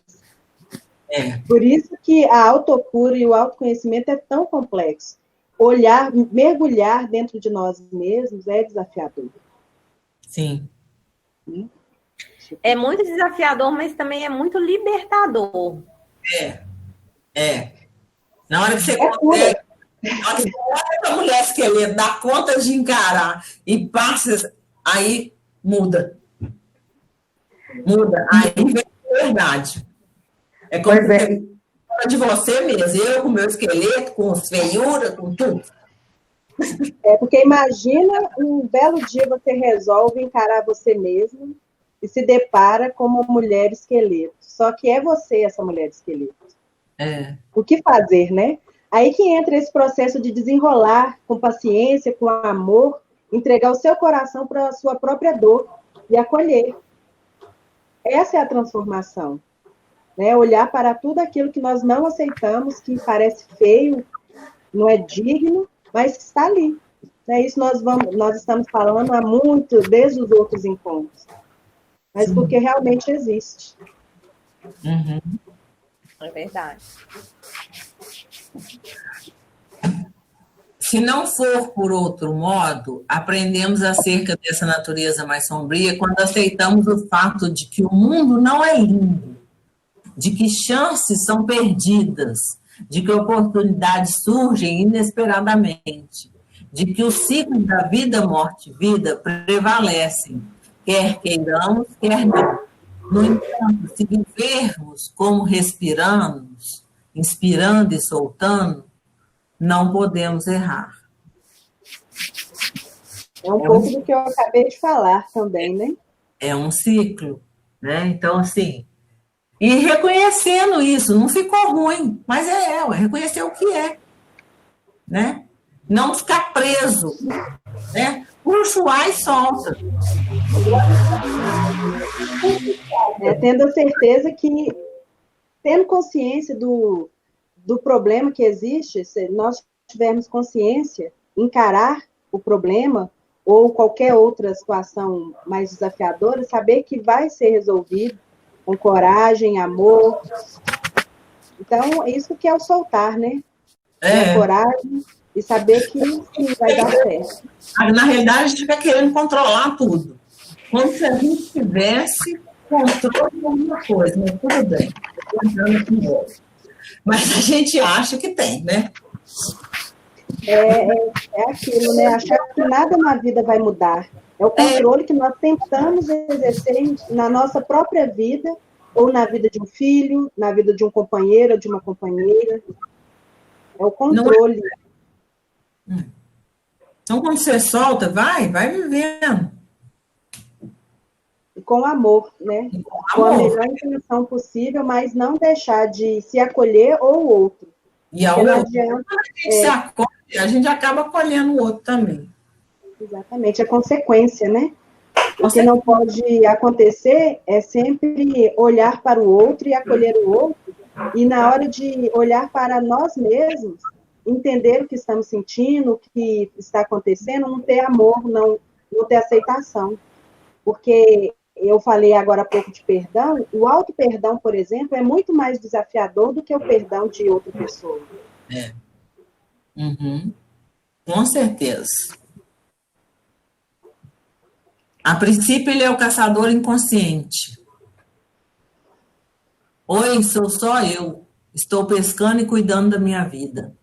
Por isso que a autocura e o autoconhecimento é tão complexo. Olhar, mergulhar dentro de nós mesmos é desafiador. Sim. É muito desafiador, mas também é muito libertador. Na hora que você consegue, na hora que a mulher esqueleto dá conta de encarar e passa, aí muda. Aí vem a verdade. É como de você mesmo, eu com o meu esqueleto, com os feiura, com tudo. Porque imagina um belo dia você resolve encarar você mesmo e se depara com uma mulher esqueleto. Só que é você essa mulher esqueleto. O que fazer, né? Aí que entra esse processo de desenrolar com paciência, com amor, entregar o seu coração para a sua própria dor e acolher. Essa é a transformação. Né? Olhar para tudo aquilo que nós não aceitamos, que parece feio, não é digno, mas que está ali. É isso nós estamos falando há muito, desde os outros encontros. Mas porque realmente existe. É verdade. Se não for por outro modo, aprendemos acerca dessa natureza mais sombria quando aceitamos o fato de que o mundo não é lindo, de que chances são perdidas, de que oportunidades surgem inesperadamente, de que os ciclos da vida, morte e vida prevalecem, quer queiramos, quer não. No entanto, se vivermos como respiramos, inspirando e soltando, não podemos errar. É um pouco do que eu acabei de falar também, né? É um ciclo, né? Então, assim, e reconhecendo isso, não ficou ruim, mas reconhecer o que é, né? Não ficar preso, né? Puxa o ar e solta. Tendo a certeza que, tendo consciência do problema que existe, se nós tivermos consciência, encarar o problema ou qualquer outra situação mais desafiadora, saber que vai ser resolvido com coragem, amor. Então, isso que é o soltar, né? É coragem e saber que sim, vai dar certo. Na realidade, a gente fica querendo controlar tudo. Como se a gente tivesse controle de alguma coisa, mas tudo bem. Mas a gente acha que tem, né? É aquilo, né? Achar que nada na vida vai mudar. É o controle que nós tentamos exercer na nossa própria vida, ou na vida de um filho, na vida de um companheiro ou de uma companheira. É o controle. Então, quando você solta, vai vivendo. E com amor, né? Com a melhor intenção possível, mas não deixar de se acolher ou o outro. E a outra, quando a gente se acolhe, a gente acaba acolhendo o outro também. Exatamente, é consequência, né? O que não pode acontecer é sempre olhar para o outro e acolher o outro, e na hora de olhar para nós mesmos, entender o que estamos sentindo, o que está acontecendo, não ter amor, não ter aceitação. Porque eu falei agora há pouco de perdão, o auto-perdão, por exemplo, é muito mais desafiador do que o perdão de outra pessoa. Com certeza. A princípio, ele é o caçador inconsciente. Oi, sou só eu. Estou pescando e cuidando da minha vida.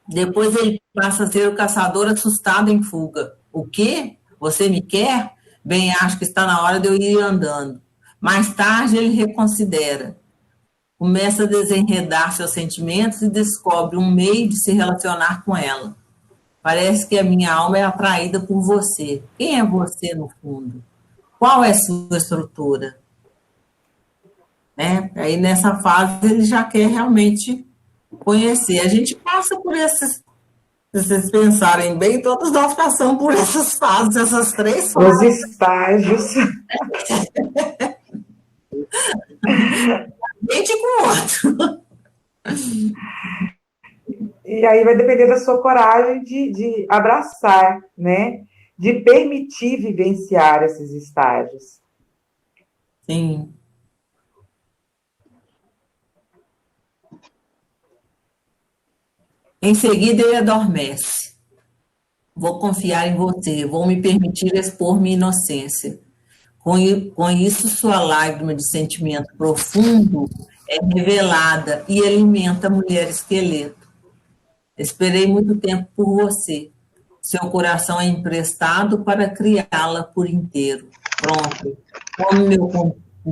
Depois ele passa a ser o caçador assustado em fuga. O quê? Você me quer? Bem, acho que está na hora de eu ir andando. Mais tarde ele reconsidera. Começa a desenredar seus sentimentos e descobre um meio de se relacionar com ela. Parece que a minha alma é atraída por você. Quem é você, no fundo? Qual é a sua estrutura? Né? Aí, nessa fase, ele já quer realmente conhecer. A gente passa por esses, se vocês pensarem bem, todos nós passamos por essas fases, essas 3 fases. Os estágios. Gente com o outro. E aí vai depender da sua coragem de abraçar, né? De permitir vivenciar esses estágios. Sim. Em seguida, ele adormece. Vou confiar em você, vou me permitir expor minha inocência. Com isso, sua lágrima de sentimento profundo é revelada e alimenta a mulher esqueleto. Esperei muito tempo por você. Seu coração é emprestado para criá-la por inteiro. Pronto.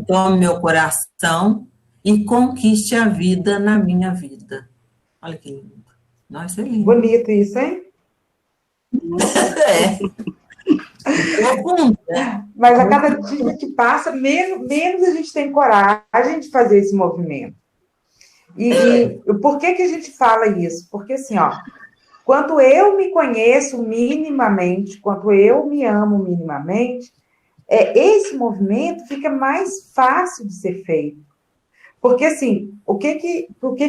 Tome meu coração e conquiste a vida na minha vida. Olha que lindo. Nossa, é lindo. Bonito isso, hein? Profundo, né? Mas a cada dia que passa, menos a gente tem coragem de fazer esse movimento. E por que a gente fala isso? Porque, assim, ó, quando eu me conheço minimamente, quando eu me amo minimamente, esse movimento fica mais fácil de ser feito. Porque, assim, o que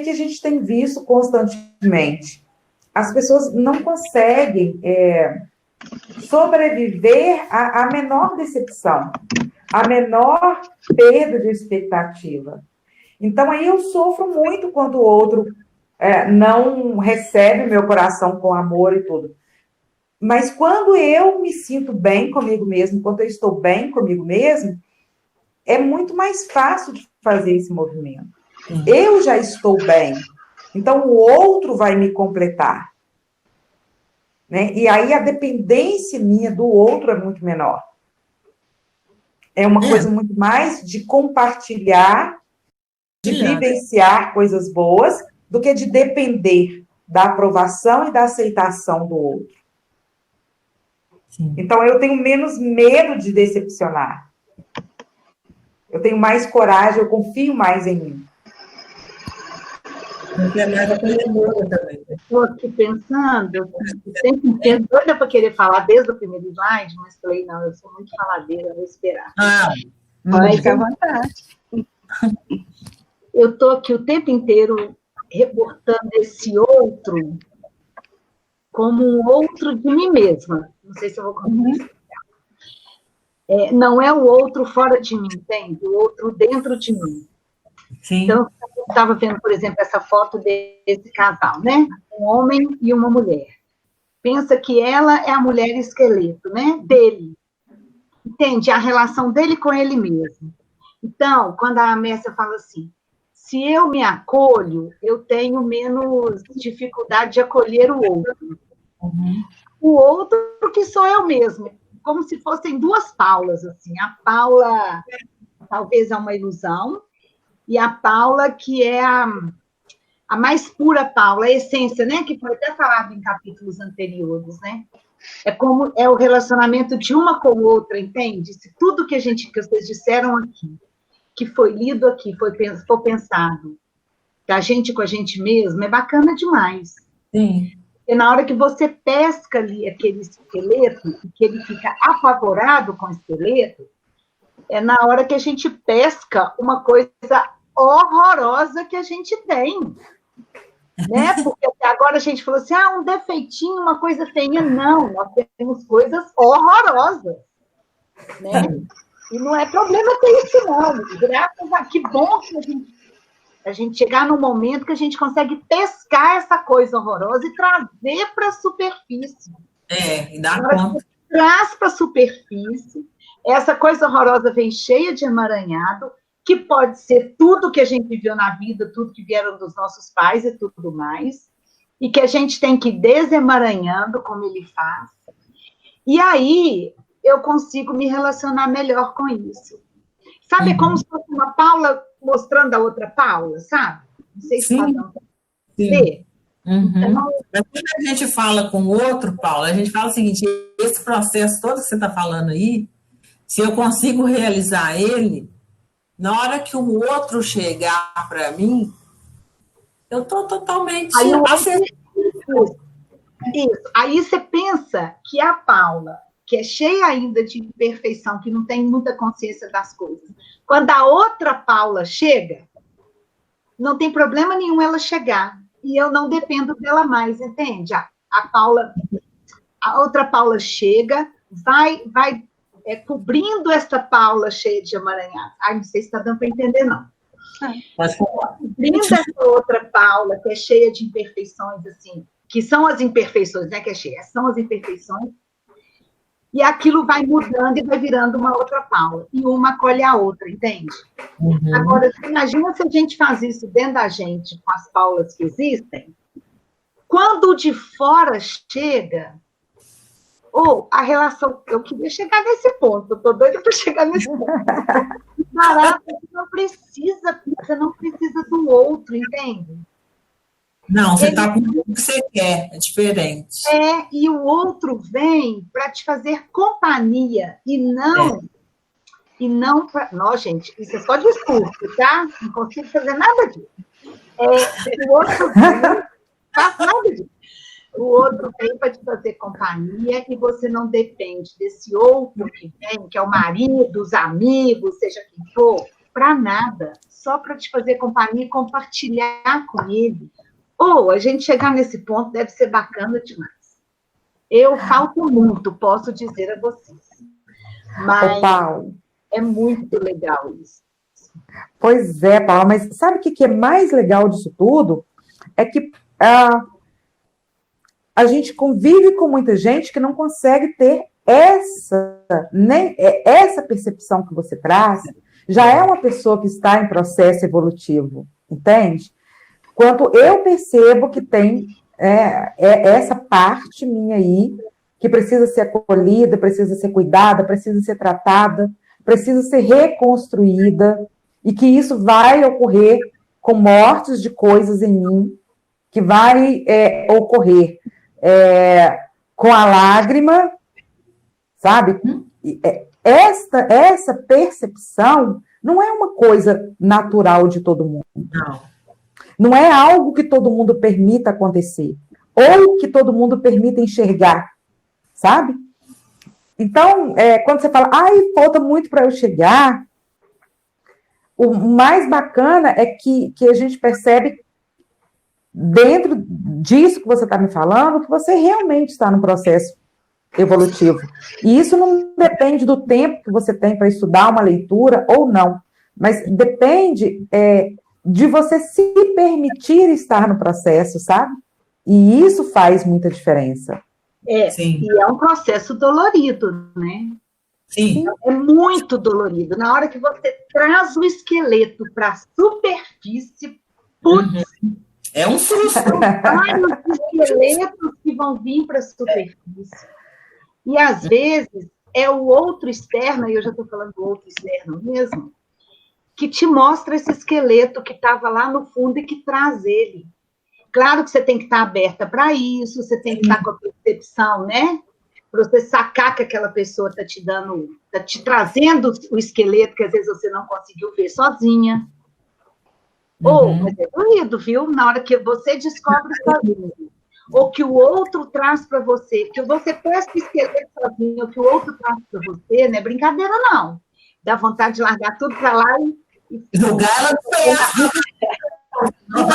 a gente tem visto constantemente? As pessoas não conseguem sobreviver à menor decepção, à menor perda de expectativa. Então, aí eu sofro muito quando o outro não recebe meu coração com amor e tudo. Mas quando eu me sinto bem comigo mesmo, quando eu estou bem comigo mesmo, é muito mais fácil de fazer esse movimento. Eu já estou bem, então o outro vai me completar. Né? E aí a dependência minha do outro é muito menor. É uma coisa muito mais de compartilhar, de vivenciar coisas boas, do que de depender da aprovação e da aceitação do outro. Sim. Então, eu tenho menos medo de decepcionar. Eu tenho mais coragem, eu confio mais em mim. Você é mais acolhedora também. Estou aqui pensando, sempre doida para querer falar desde o primeiro slide, mas falei, não, eu sou muito faladeira, vou esperar. Pode ficar à vontade. Eu estou aqui o tempo inteiro reportando esse outro como um outro de mim mesma. Não sei se eu vou conseguir. Não é o outro fora de mim, entende? O outro dentro de mim. Sim. Então, eu estava vendo, por exemplo, essa foto desse casal, né? Um homem e uma mulher. Pensa que ela é a mulher esqueleto, né? Dele. Entende? A relação dele com ele mesmo. Então, quando a Mércia fala assim, se eu me acolho, eu tenho menos dificuldade de acolher o outro. O outro que sou eu mesmo, como se fossem 2 Paulas, assim. A Paula, talvez é uma ilusão, e a Paula, que é a mais pura Paula, a essência, né? Que foi até falado em capítulos anteriores, né? É o relacionamento de uma com outra, entende? Se tudo que vocês disseram aqui, que foi lido aqui, foi pensado, da gente com a gente mesmo, é bacana demais. Sim. E na hora que você pesca ali aquele esqueleto, e que ele fica apavorado com o esqueleto, é na hora que a gente pesca uma coisa horrorosa que a gente tem. Né? Porque até agora a gente falou assim, um defeitinho, uma coisa feinha. Não, nós temos coisas horrorosas. Né? E não é problema ter isso, não. Graças a que bom que a gente chegar num momento que a gente consegue pescar essa coisa horrorosa e trazer para a superfície. E dar conta. Traz para a superfície, essa coisa horrorosa vem cheia de emaranhado, que pode ser tudo que a gente viveu na vida, tudo que vieram dos nossos pais e tudo mais, e que a gente tem que ir desemaranhando, como ele faz. E aí eu consigo me relacionar melhor com isso. Sabe, como se fosse uma Paula mostrando a outra Paula, sabe? Não sei se está dando para ver. Então, quando a gente fala com o outro, Paula, a gente fala o seguinte: esse processo todo que você está falando aí, se eu consigo realizar ele, na hora que o outro chegar para mim, eu estou totalmente Isso. Aí você pensa que a Paula, que é cheia ainda de imperfeição, que não tem muita consciência das coisas, quando a outra Paula chega, não tem problema nenhum ela chegar. E eu não dependo dela mais, entende? A outra Paula chega, vai cobrindo essa Paula cheia de emaranhado. Ai, não sei se está dando para entender, não. Cobrindo essa outra Paula, que é cheia de imperfeições, assim, que são as imperfeições, né, que é cheia, são as imperfeições, e aquilo vai mudando e vai virando uma outra Paula, e uma acolhe a outra, entende? Agora, você imagina se a gente faz isso dentro da gente, com as Paulas que existem, quando o de fora chega, ou a relação, eu queria chegar nesse ponto, eu estou doida para chegar nesse ponto. Barato, você não precisa do outro, entende? Não, você está com o que você quer, é diferente. E o outro vem para te fazer companhia, e não para... Não, gente, isso é só discurso, tá? Não consigo fazer nada disso. O outro vem, não faz nada disso. O outro vem para te fazer companhia e você não depende desse outro que vem, que é o marido, os amigos, seja quem for, para nada. Só para te fazer companhia e compartilhar com ele. Ou a gente chegar nesse ponto deve ser bacana demais. Eu falto muito, posso dizer a vocês. Mas é muito legal isso. Pois é, Paula, mas sabe o que é mais legal disso tudo? É que a gente convive com muita gente que não consegue ter essa percepção que você traz, já é uma pessoa que está em processo evolutivo, entende? Quando eu percebo que tem essa parte minha aí, que precisa ser acolhida, precisa ser cuidada, precisa ser tratada, precisa ser reconstruída, e que isso vai ocorrer com mortes de coisas em mim, que vai ocorrer com a lágrima, sabe? Essa percepção não é uma coisa natural de todo mundo. Não é algo que todo mundo permita acontecer, ou que todo mundo permita enxergar, sabe? Então, quando você fala, falta muito para eu chegar, o mais bacana é que a gente percebe, dentro disso que você está me falando, que você realmente está num processo evolutivo. E isso não depende do tempo que você tem para estudar uma leitura ou não, mas depende de você se permitir estar no processo, sabe? E isso faz muita diferença. Sim. E é um processo dolorido, né? Sim. É muito dolorido. Na hora que você traz o esqueleto para a superfície, é um susto. Vários esqueletos que vão vir para a superfície. E, às vezes, é o outro externo, e eu já estou falando do outro externo mesmo, que te mostra esse esqueleto que estava lá no fundo e que traz ele. Claro que você tem que estar aberta para isso, você tem que estar com a percepção, né? Para você sacar que aquela pessoa está te trazendo o esqueleto que às vezes você não conseguiu ver sozinha. Mas é doído, viu? Na hora que você descobre sozinho, ou que o outro traz para você, que você presta o esqueleto sozinho, ou que o outro traz para você, não é brincadeira, não. Dá vontade de largar tudo para lá e jogar ela no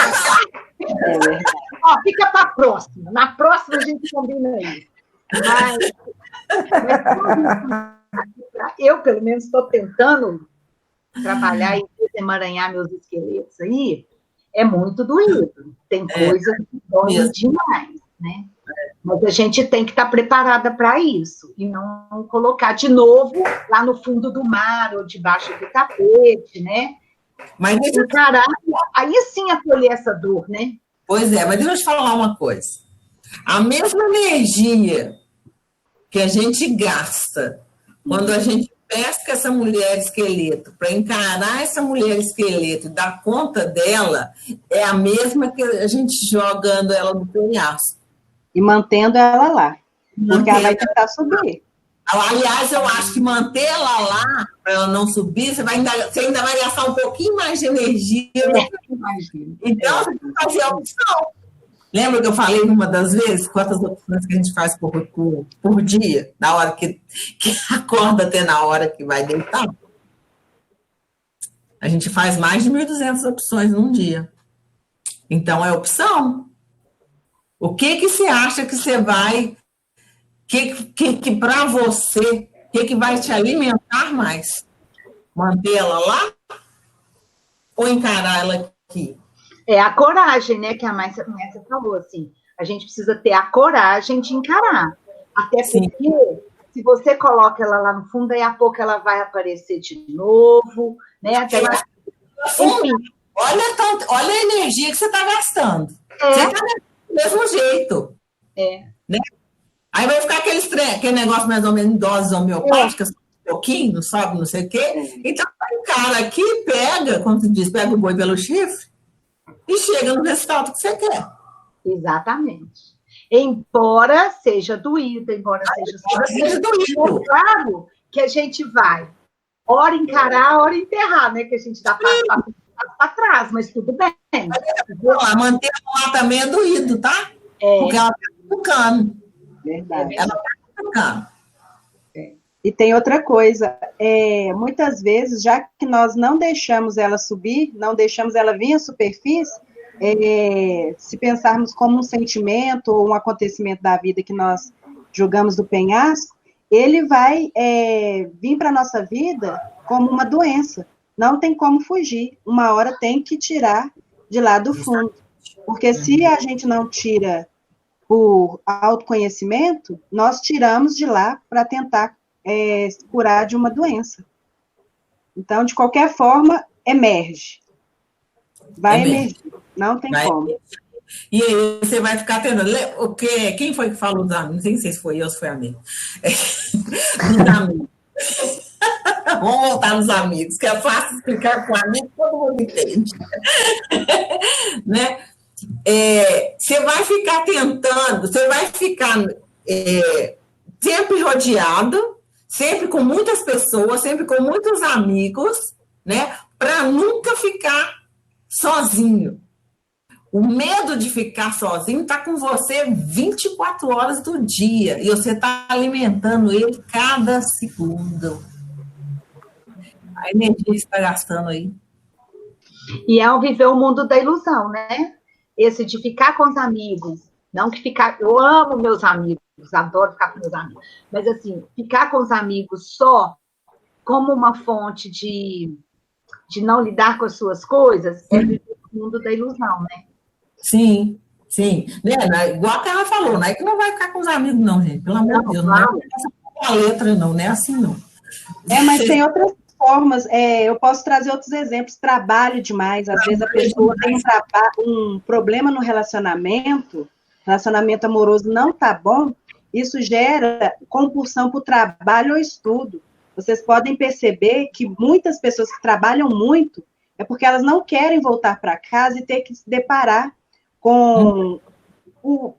fica para a próxima. Na próxima a gente combina isso. Mas eu, pelo menos, estou tentando trabalhar e desemaranhar meus esqueletos aí. É muito doído. Tem coisas que doem demais, né? Mas a gente tem que estar preparada para isso. E não colocar de novo lá no fundo do mar ou debaixo do tapete, né? Mas deixa eu... encarar, aí sim acolher essa dor, né? Pois é, mas deixa eu te falar uma coisa. A mesma energia que a gente gasta quando a gente pesca essa mulher esqueleto para encarar essa mulher esqueleto e dar conta dela, é a mesma que a gente jogando ela no penhasco. E mantendo ela lá. Porque ela vai tentar subir. Aliás, eu acho que manter ela lá, para ela não subir, você ainda vai gastar um pouquinho mais de energia. Então, você tem que fazer a opção. Lembra que eu falei numa das vezes quantas opções que a gente faz por dia, na hora que acorda até na hora que vai deitar? A gente faz mais de 1.200 opções num dia. Então, é opção. O que você acha que você vai... que para você, o que vai te alimentar mais? Manter ela lá ou encarar ela aqui? É a coragem, né, que a Márcia falou, assim, a gente precisa ter a coragem de encarar, até porque se você coloca ela lá no fundo, daí a pouco ela vai aparecer de novo, né, até lá... Enfim. Olha a energia que você está gastando. Você está do mesmo jeito. Né? Aí vai ficar aquele negócio mais ou menos em doses homeopáticas, um pouquinho, não sobe, não sei o quê. Então, o cara aqui pega, como se diz, pega o boi pelo chifre, e chega no resultado que você quer. Exatamente. Embora seja doído, embora seja doído. É claro que a gente vai, hora encarar, hora enterrar, né? Que a gente dá para trás, mas tudo bem. Manter lá também é doído, tá? Porque ela está tocando. Verdade. Ela está tocando. E tem outra coisa, muitas vezes, já que nós não deixamos ela subir, não deixamos ela vir à superfície, se pensarmos como um sentimento ou um acontecimento da vida que nós julgamos do penhasco, ele vai vir para a nossa vida como uma doença. Não tem como fugir. Uma hora tem que tirar de lá do fundo. Porque se a gente não tira por autoconhecimento, nós tiramos de lá para tentar curar de uma doença. Então, de qualquer forma, emerge. Vai emergir. Não tem como. E aí você vai ficar tendo... Quem foi que falou dos amigos? Nem sei se foi eu ou se foi amigo. Dos amigos. Vamos voltar nos amigos, que é fácil explicar com amigos, todo mundo entende. Né? Você vai ficar tentando, você vai ficar sempre rodeado, sempre com muitas pessoas, sempre com muitos amigos, né? Para nunca ficar sozinho. O medo de ficar sozinho está com você 24 horas do dia e você está alimentando ele cada segundo. A energia que você está gastando aí. E é viver o mundo da ilusão, né? Esse de ficar com os amigos, não que ficar... Eu amo meus amigos, adoro ficar com meus amigos, mas assim, ficar com os amigos só como uma fonte de não lidar com as suas coisas, é viver o mundo da ilusão, né? Sim, sim. Igual a Carla falou, não é que não vai ficar com os amigos, não, gente. Pelo amor de Deus, não é a letra, não é assim, não. Mas tem outras formas, eu posso trazer outros exemplos, trabalho demais, às vezes a pessoa tem um problema no relacionamento amoroso não tá bom, isso gera compulsão por trabalho ou estudo. Vocês podem perceber que muitas pessoas que trabalham muito é porque elas não querem voltar para casa e ter que se deparar com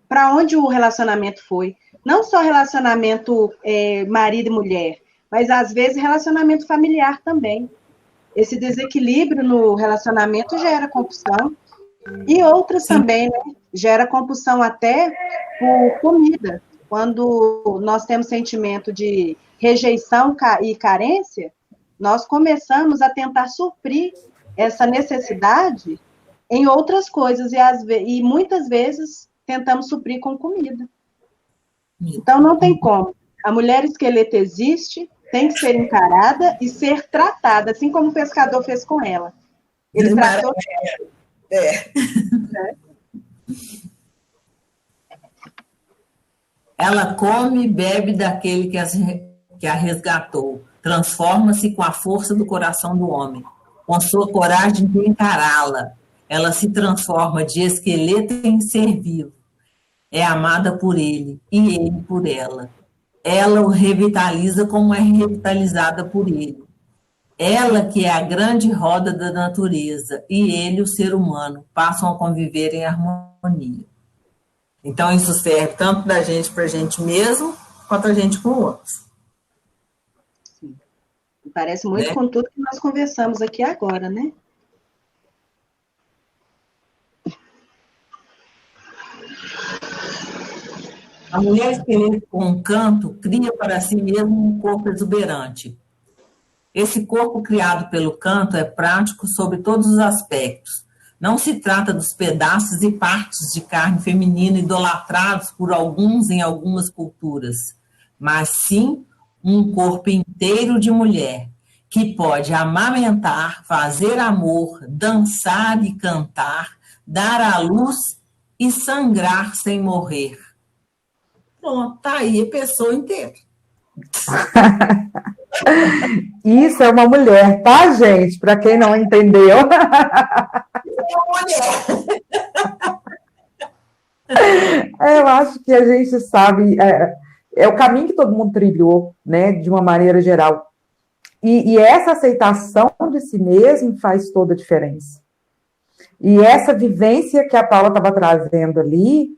para onde o relacionamento foi. Não só relacionamento marido e mulher, mas às vezes relacionamento familiar também. Esse desequilíbrio no relacionamento gera compulsão. E outras também, né? Gera compulsão até por comida. Quando nós temos sentimento de rejeição e carência, nós começamos a tentar suprir essa necessidade em outras coisas, e muitas vezes tentamos suprir com comida. Então, não tem como. A mulher esqueleto existe, tem que ser encarada e ser tratada, assim como o pescador fez com ela. Ele tratou ela. Ela come e bebe daquele que a resgatou. Transforma-se com a força do coração do homem. com a sua coragem de encará-la. Ela se transforma de esqueleto em ser vivo. É amada por ele e ele por ela. Ela o revitaliza como é revitalizada por ele. Ela que é a grande roda da natureza e ele, o ser humano, passam a conviver em harmonia. Então, isso serve tanto da gente para a gente mesmo, quanto a gente com o outro. Sim. Parece muito com tudo que nós conversamos aqui agora, né? A mulher esqueleto com um canto cria para si mesmo um corpo exuberante. Esse corpo criado pelo canto é prático sob todos os aspectos. Não se trata dos pedaços e partes de carne feminina idolatrados por alguns em algumas culturas, mas sim um corpo inteiro de mulher, que pode amamentar, fazer amor, dançar e cantar, dar à luz e sangrar sem morrer. Pronto, tá aí a pessoa inteira. Isso é uma mulher, tá, gente? Para quem não entendeu. Eu acho que a gente sabe, é o caminho que todo mundo trilhou, né, de uma maneira geral. E essa aceitação de si mesmo faz toda a diferença. E essa vivência que a Paula estava trazendo ali,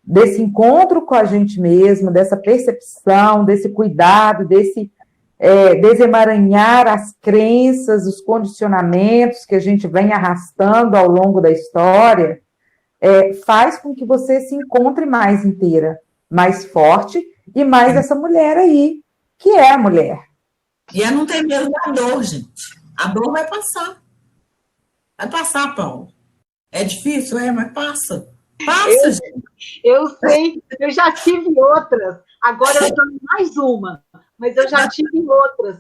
desse encontro com a gente mesmo, dessa percepção, desse cuidado, desse desemaranhar as crenças, os condicionamentos que a gente vem arrastando ao longo da história, faz com que você se encontre mais inteira, mais forte e mais essa mulher aí, que é a mulher. E ela não tem medo da dor, gente. A dor vai passar. Vai passar, Paulo. É difícil, mas passa. Passa, gente. Eu sei, eu já tive outras. Agora eu estou em mais uma, mas eu já tive outras.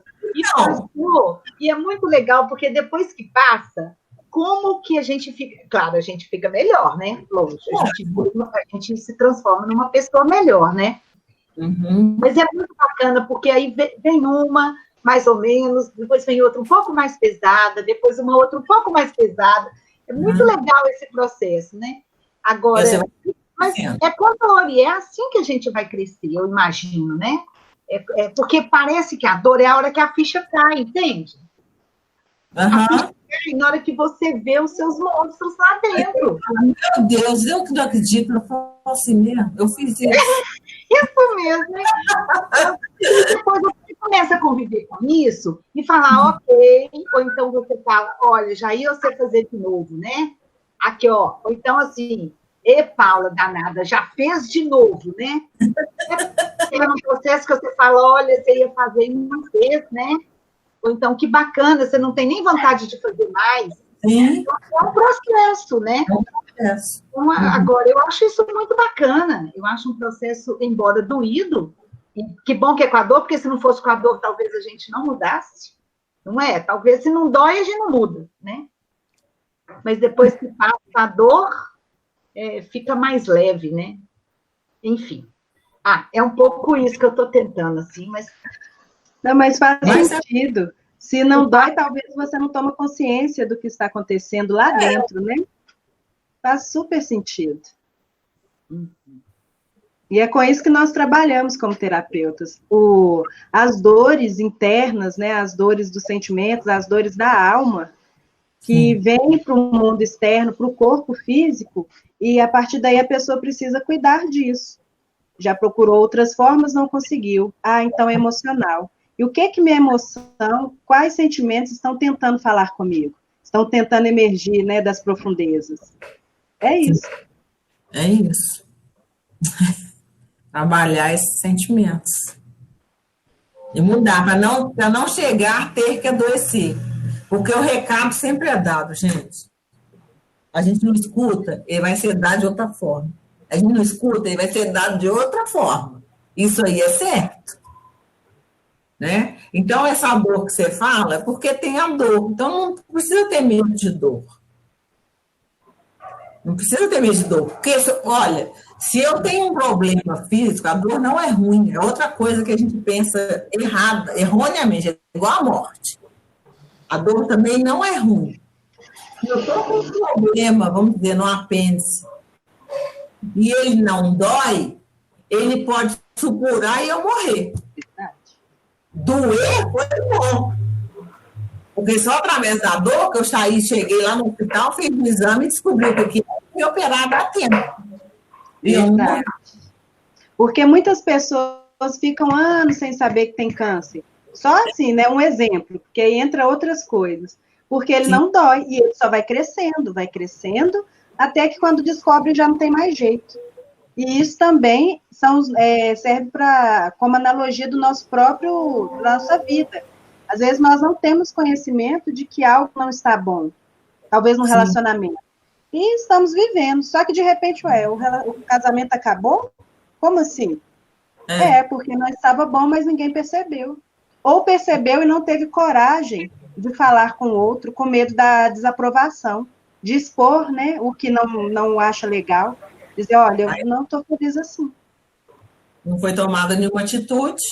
E é muito legal, porque depois que passa, como que a gente fica... Claro, a gente fica melhor, né? Lógico, a gente se transforma numa pessoa melhor, né? Uhum. Mas é muito bacana, porque aí vem uma, mais ou menos, depois vem outra um pouco mais pesada, depois uma outra um pouco mais pesada. É muito legal esse processo, né? Agora, mas é com dor, e é assim que a gente vai crescer, eu imagino, né? Porque parece que a dor é a hora que a ficha cai, entende? A ficha cai na hora que você vê os seus monstros lá dentro. Meu Deus, eu que não acredito, eu faço assim mesmo, eu fiz isso. Isso mesmo, né? Depois você começa a conviver com isso e falar, ok, ou então você fala, olha, já ia você fazer de novo, né? Aqui, ó, ou então assim, Paula, danada, já fez de novo, né? É um processo que você fala, olha, você ia fazer e não fez, né? Ou então, que bacana, você não tem nem vontade de fazer mais. Sim. Então, é um processo, né? É um processo. Então, agora, eu acho isso muito bacana. Eu acho um processo, embora doído, e que bom que é com a dor, porque se não fosse com a dor, talvez a gente não mudasse. Não é? Talvez se não dói, a gente não muda, né? Mas depois que passa a dor, fica mais leve, né? Enfim. É um pouco isso que eu estou tentando, assim, mas... Não, mas faz sentido. Se não dói, talvez você não toma consciência do que está acontecendo lá dentro, né? Faz super sentido. E é com isso que nós trabalhamos como terapeutas. As dores internas, né? As dores dos sentimentos, as dores da alma, que vêm para o mundo externo, para o corpo físico, e a partir daí a pessoa precisa cuidar disso. Já procurou outras formas, não conseguiu. Então é emocional. E o que minha emoção, quais sentimentos estão tentando falar comigo? Estão tentando emergir, né, das profundezas. É isso. É isso. Trabalhar esses sentimentos. E mudar, para não chegar a ter que adoecer. Porque o recado sempre é dado, gente. A gente não escuta, ele vai ser dado de outra forma. A gente não escuta, ele vai ser dado de outra forma. Isso aí é certo. Né? Então, essa dor que você fala é porque tem a dor. Então, não precisa ter medo de dor. Não precisa ter medo de dor. Porque, olha, se eu tenho um problema físico, a dor não é ruim. É outra coisa que a gente pensa errada, erroneamente. É igual a morte. A dor também não é ruim. Se eu estou com um problema, vamos dizer, no apêndice, e ele não dói, ele pode supurar e eu morrer. Doer foi bom. Porque só através da dor que eu cheguei lá no hospital, fiz um exame e descobri que fui operada a tempo. Verdade. Porque muitas pessoas ficam anos sem saber que tem câncer. Só assim, né? Um exemplo, porque aí entra outras coisas. Porque ele não dói e ele só vai crescendo, até que quando descobre já não tem mais jeito. E isso também serve como analogia do nosso próprio, da nossa vida. Às vezes nós não temos conhecimento de que algo não está bom, talvez no relacionamento. E estamos vivendo, só que de repente, o casamento acabou? Como assim? Porque não estava bom, mas ninguém percebeu. Ou percebeu e não teve coragem de falar com o outro, com medo da desaprovação, de expor, né, o que não acha legal. Dizer, olha, eu não estou feliz assim. Não foi tomada nenhuma atitude.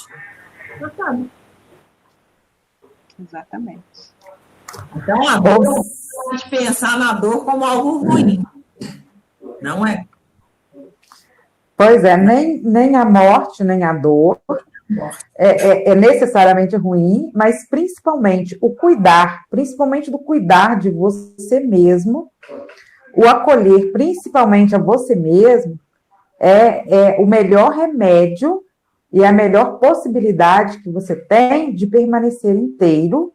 Exatamente. Então, a dor, pode pensar na dor como algo ruim. Não é? Pois é, nem a morte, nem a dor é necessariamente ruim, mas principalmente principalmente do cuidar de você mesmo, o acolher principalmente a você mesmo, é o melhor remédio e a melhor possibilidade que você tem de permanecer inteiro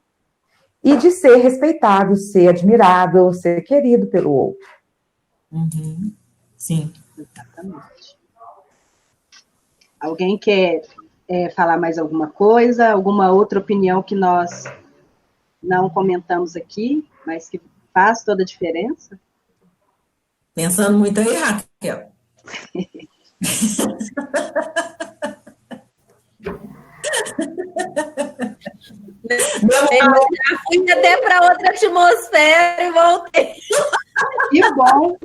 e de ser respeitado, ser admirado, ser querido pelo outro. Uhum. Sim. Exatamente. Alguém quer falar mais alguma coisa? Alguma outra opinião que nós não comentamos aqui, mas que faz toda a diferença? Pensando muito aí, Raquel. Eu já fui até para outra atmosfera e voltei. Que bom!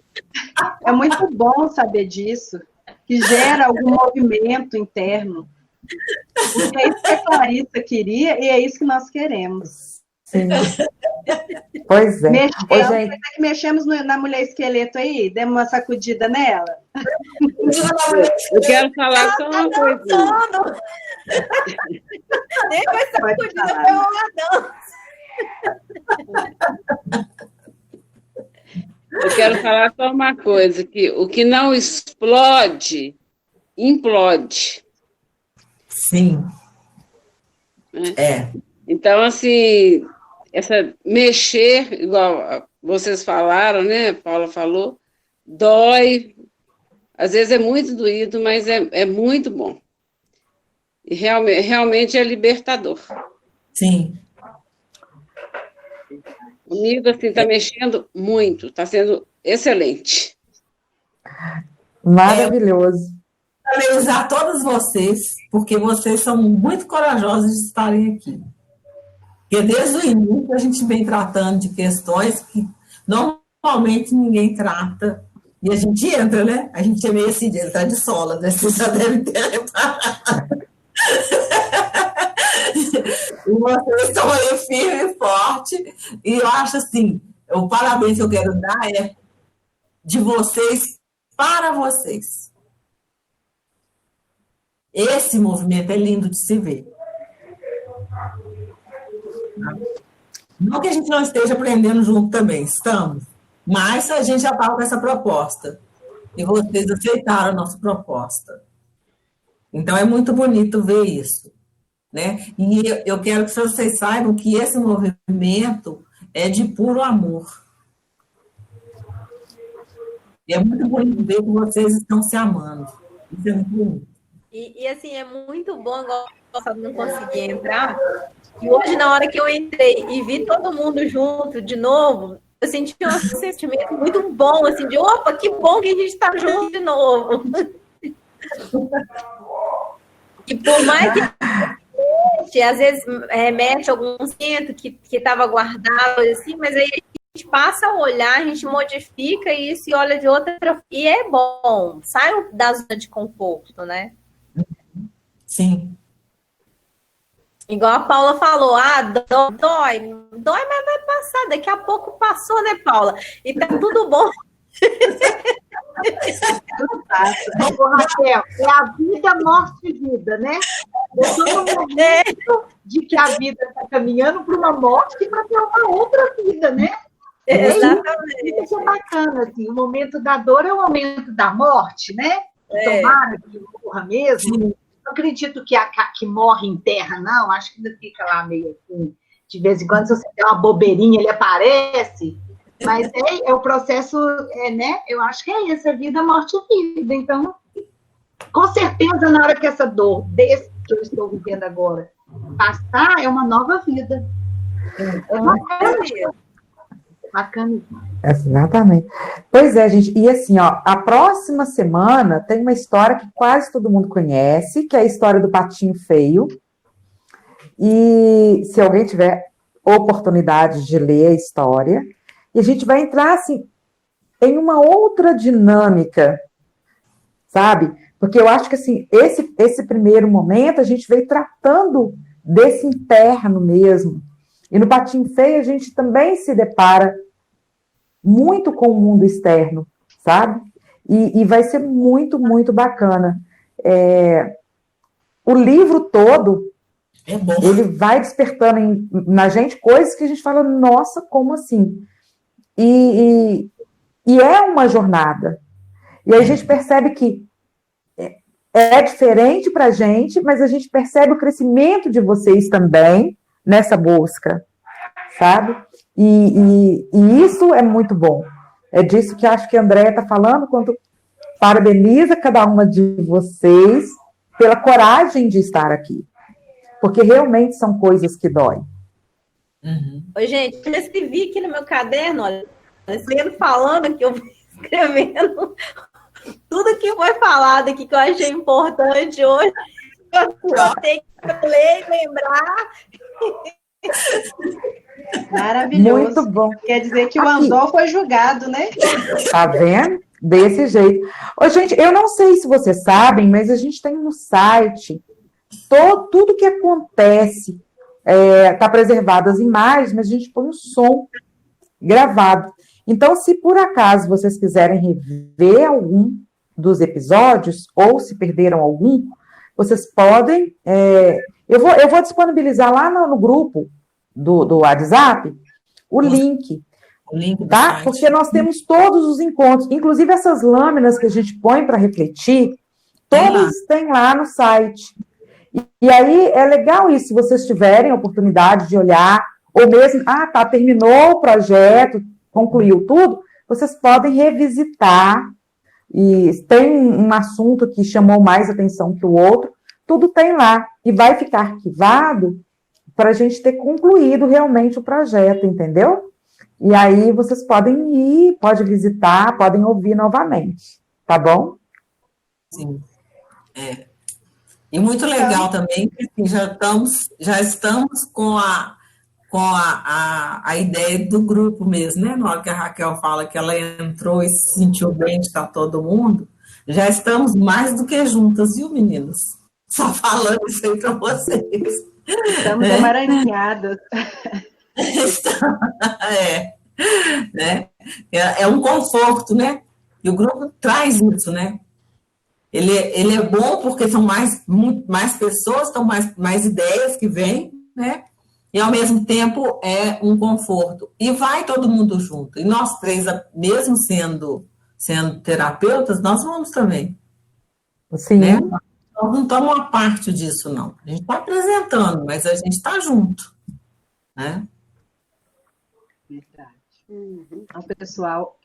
É muito bom saber disso, que gera algum movimento interno. Porque é isso que a Clarissa queria e é isso que nós queremos. Sim. Pois é. Mexemos na mulher esqueleto aí? Demos uma sacudida nela? Eu quero falar só uma coisa. Nem foi sacudida, foi uma dança. Eu quero falar só uma coisa, que o que não explode, implode. Sim. Então, assim, mexer, igual vocês falaram, né? Paula falou, dói, às vezes é muito doído, mas é muito bom. E realmente é libertador. Sim. Comigo, assim, está mexendo muito, está sendo excelente. Maravilhoso. Parabenizar todos vocês, porque vocês são muito corajosos de estarem aqui. Porque desde o início a gente vem tratando de questões que normalmente ninguém trata. E a gente entra, né? A gente é meio assim, tá de sola, né? Vocês já devem ter reparado. E vocês estão aí firme e forte. E eu acho assim, o parabéns que eu quero dar é de vocês para vocês. Esse movimento é lindo de se ver. Não que a gente não esteja aprendendo junto também, estamos. Mas a gente já estava com essa proposta. E vocês aceitaram a nossa proposta. Então é muito bonito ver isso. Né? E eu quero que vocês saibam que esse movimento é de puro amor. E é muito bonito ver que vocês estão se amando. Isso é muito bonito. E assim, é muito bom, igual eu não consegui entrar. E hoje, na hora que eu entrei e vi todo mundo junto de novo, eu senti um sentimento muito bom, assim, de opa, que bom que a gente está junto de novo. E por mais que às vezes remete a algum centro que estava guardado, assim, mas aí a gente passa a olhar, a gente modifica isso e olha de outra, e é bom, sai da zona de conforto, né? Sim. Igual a Paula falou, dói, mas vai passar, daqui a pouco passou, né, Paula? E tá tudo bom. Ô, Raquel, é a vida, morte e vida, né? Eu estou no momento de que a vida está caminhando para uma morte para ter uma outra vida, né? Exatamente. Isso é bacana, assim, o momento da dor é o momento da morte, né? Tomara que morra mesmo. Não acredito que que morre em terra, não. Acho que ainda fica lá meio assim. De vez em quando, se você der uma bobeirinha, ele aparece. Mas é o processo, né? Eu acho que é isso, é vida, morte e vida. Então, com certeza, na hora que essa dor desse que eu estou vivendo agora passar, é uma nova vida. É bacana. Bacana. Exatamente. Pois é, gente. E assim, ó, a próxima semana tem uma história que quase todo mundo conhece, que é a história do Patinho Feio. E se alguém tiver oportunidade de ler a história, e a gente vai entrar assim em uma outra dinâmica, sabe? Porque eu acho que assim, esse primeiro momento a gente veio tratando desse interno mesmo. E no Patinho Feio a gente também se depara muito com o mundo externo, sabe? E vai ser muito, muito bacana. O livro todo, ele vai despertando na gente coisas que a gente fala, nossa, como assim? E é uma jornada. E aí a gente percebe que é diferente para a gente, mas a gente percebe o crescimento de vocês também nessa busca, sabe? E isso é muito bom. É disso que acho que a Andréia está falando, quando parabeniza cada uma de vocês pela coragem de estar aqui. Porque realmente são coisas que doem. Oi, gente, eu escrevi aqui no meu caderno, olha, escrevendo, falando aqui, eu escrevendo tudo que foi falado aqui que eu achei importante hoje. Eu tenho que ler e lembrar. Maravilhoso. Muito bom. Quer dizer que o anzol foi julgado, né? Tá vendo? Desse jeito. Ô, gente, eu não sei se vocês sabem, mas a gente tem no site tudo que acontece. Tá preservado as imagens, mas a gente põe o som gravado. Então, se por acaso vocês quiserem rever algum dos episódios, ou se perderam algum, vocês podem... eu vou disponibilizar lá no grupo do WhatsApp o link, tá? Porque nós temos todos os encontros, inclusive essas lâminas que a gente põe para refletir, todas têm lá no site. E aí é legal isso, se vocês tiverem oportunidade de olhar, ou mesmo, terminou o projeto, concluiu tudo, vocês podem revisitar, e tem um assunto que chamou mais atenção que o outro, tudo tem lá, e vai ficar arquivado para a gente ter concluído realmente o projeto, entendeu? E aí vocês podem ir, podem visitar, podem ouvir novamente, tá bom? Sim. E muito legal também, que assim, já estamos com a ideia do grupo mesmo, né? Na hora que a Raquel fala que ela entrou e se sentiu bem de estar todo mundo, já estamos mais do que juntas, viu, meninos? Só falando isso aí para vocês. Estamos emaranhadas. Né? É um conforto, né? E o grupo traz isso, né? Ele é bom porque são mais pessoas, são mais ideias que vêm, né? E, ao mesmo tempo, é um conforto. E vai todo mundo junto. E nós três, mesmo sendo terapeutas, nós vamos também. Sim. Né? Nós não estamos a parte disso, não. A gente está apresentando, mas a gente está junto. Né? Verdade. Então, pessoal,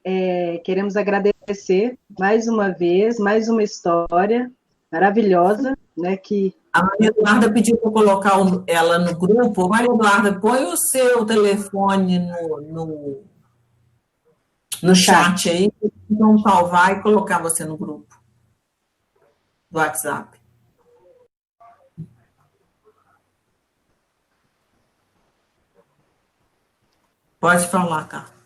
queremos agradecer mais uma vez, mais uma história maravilhosa, né, que... A Maria Eduarda pediu para colocar ela no grupo. Maria Eduarda, põe o seu telefone no chat aí, vamos salvar e colocar você no grupo do WhatsApp. Pode falar, Carla.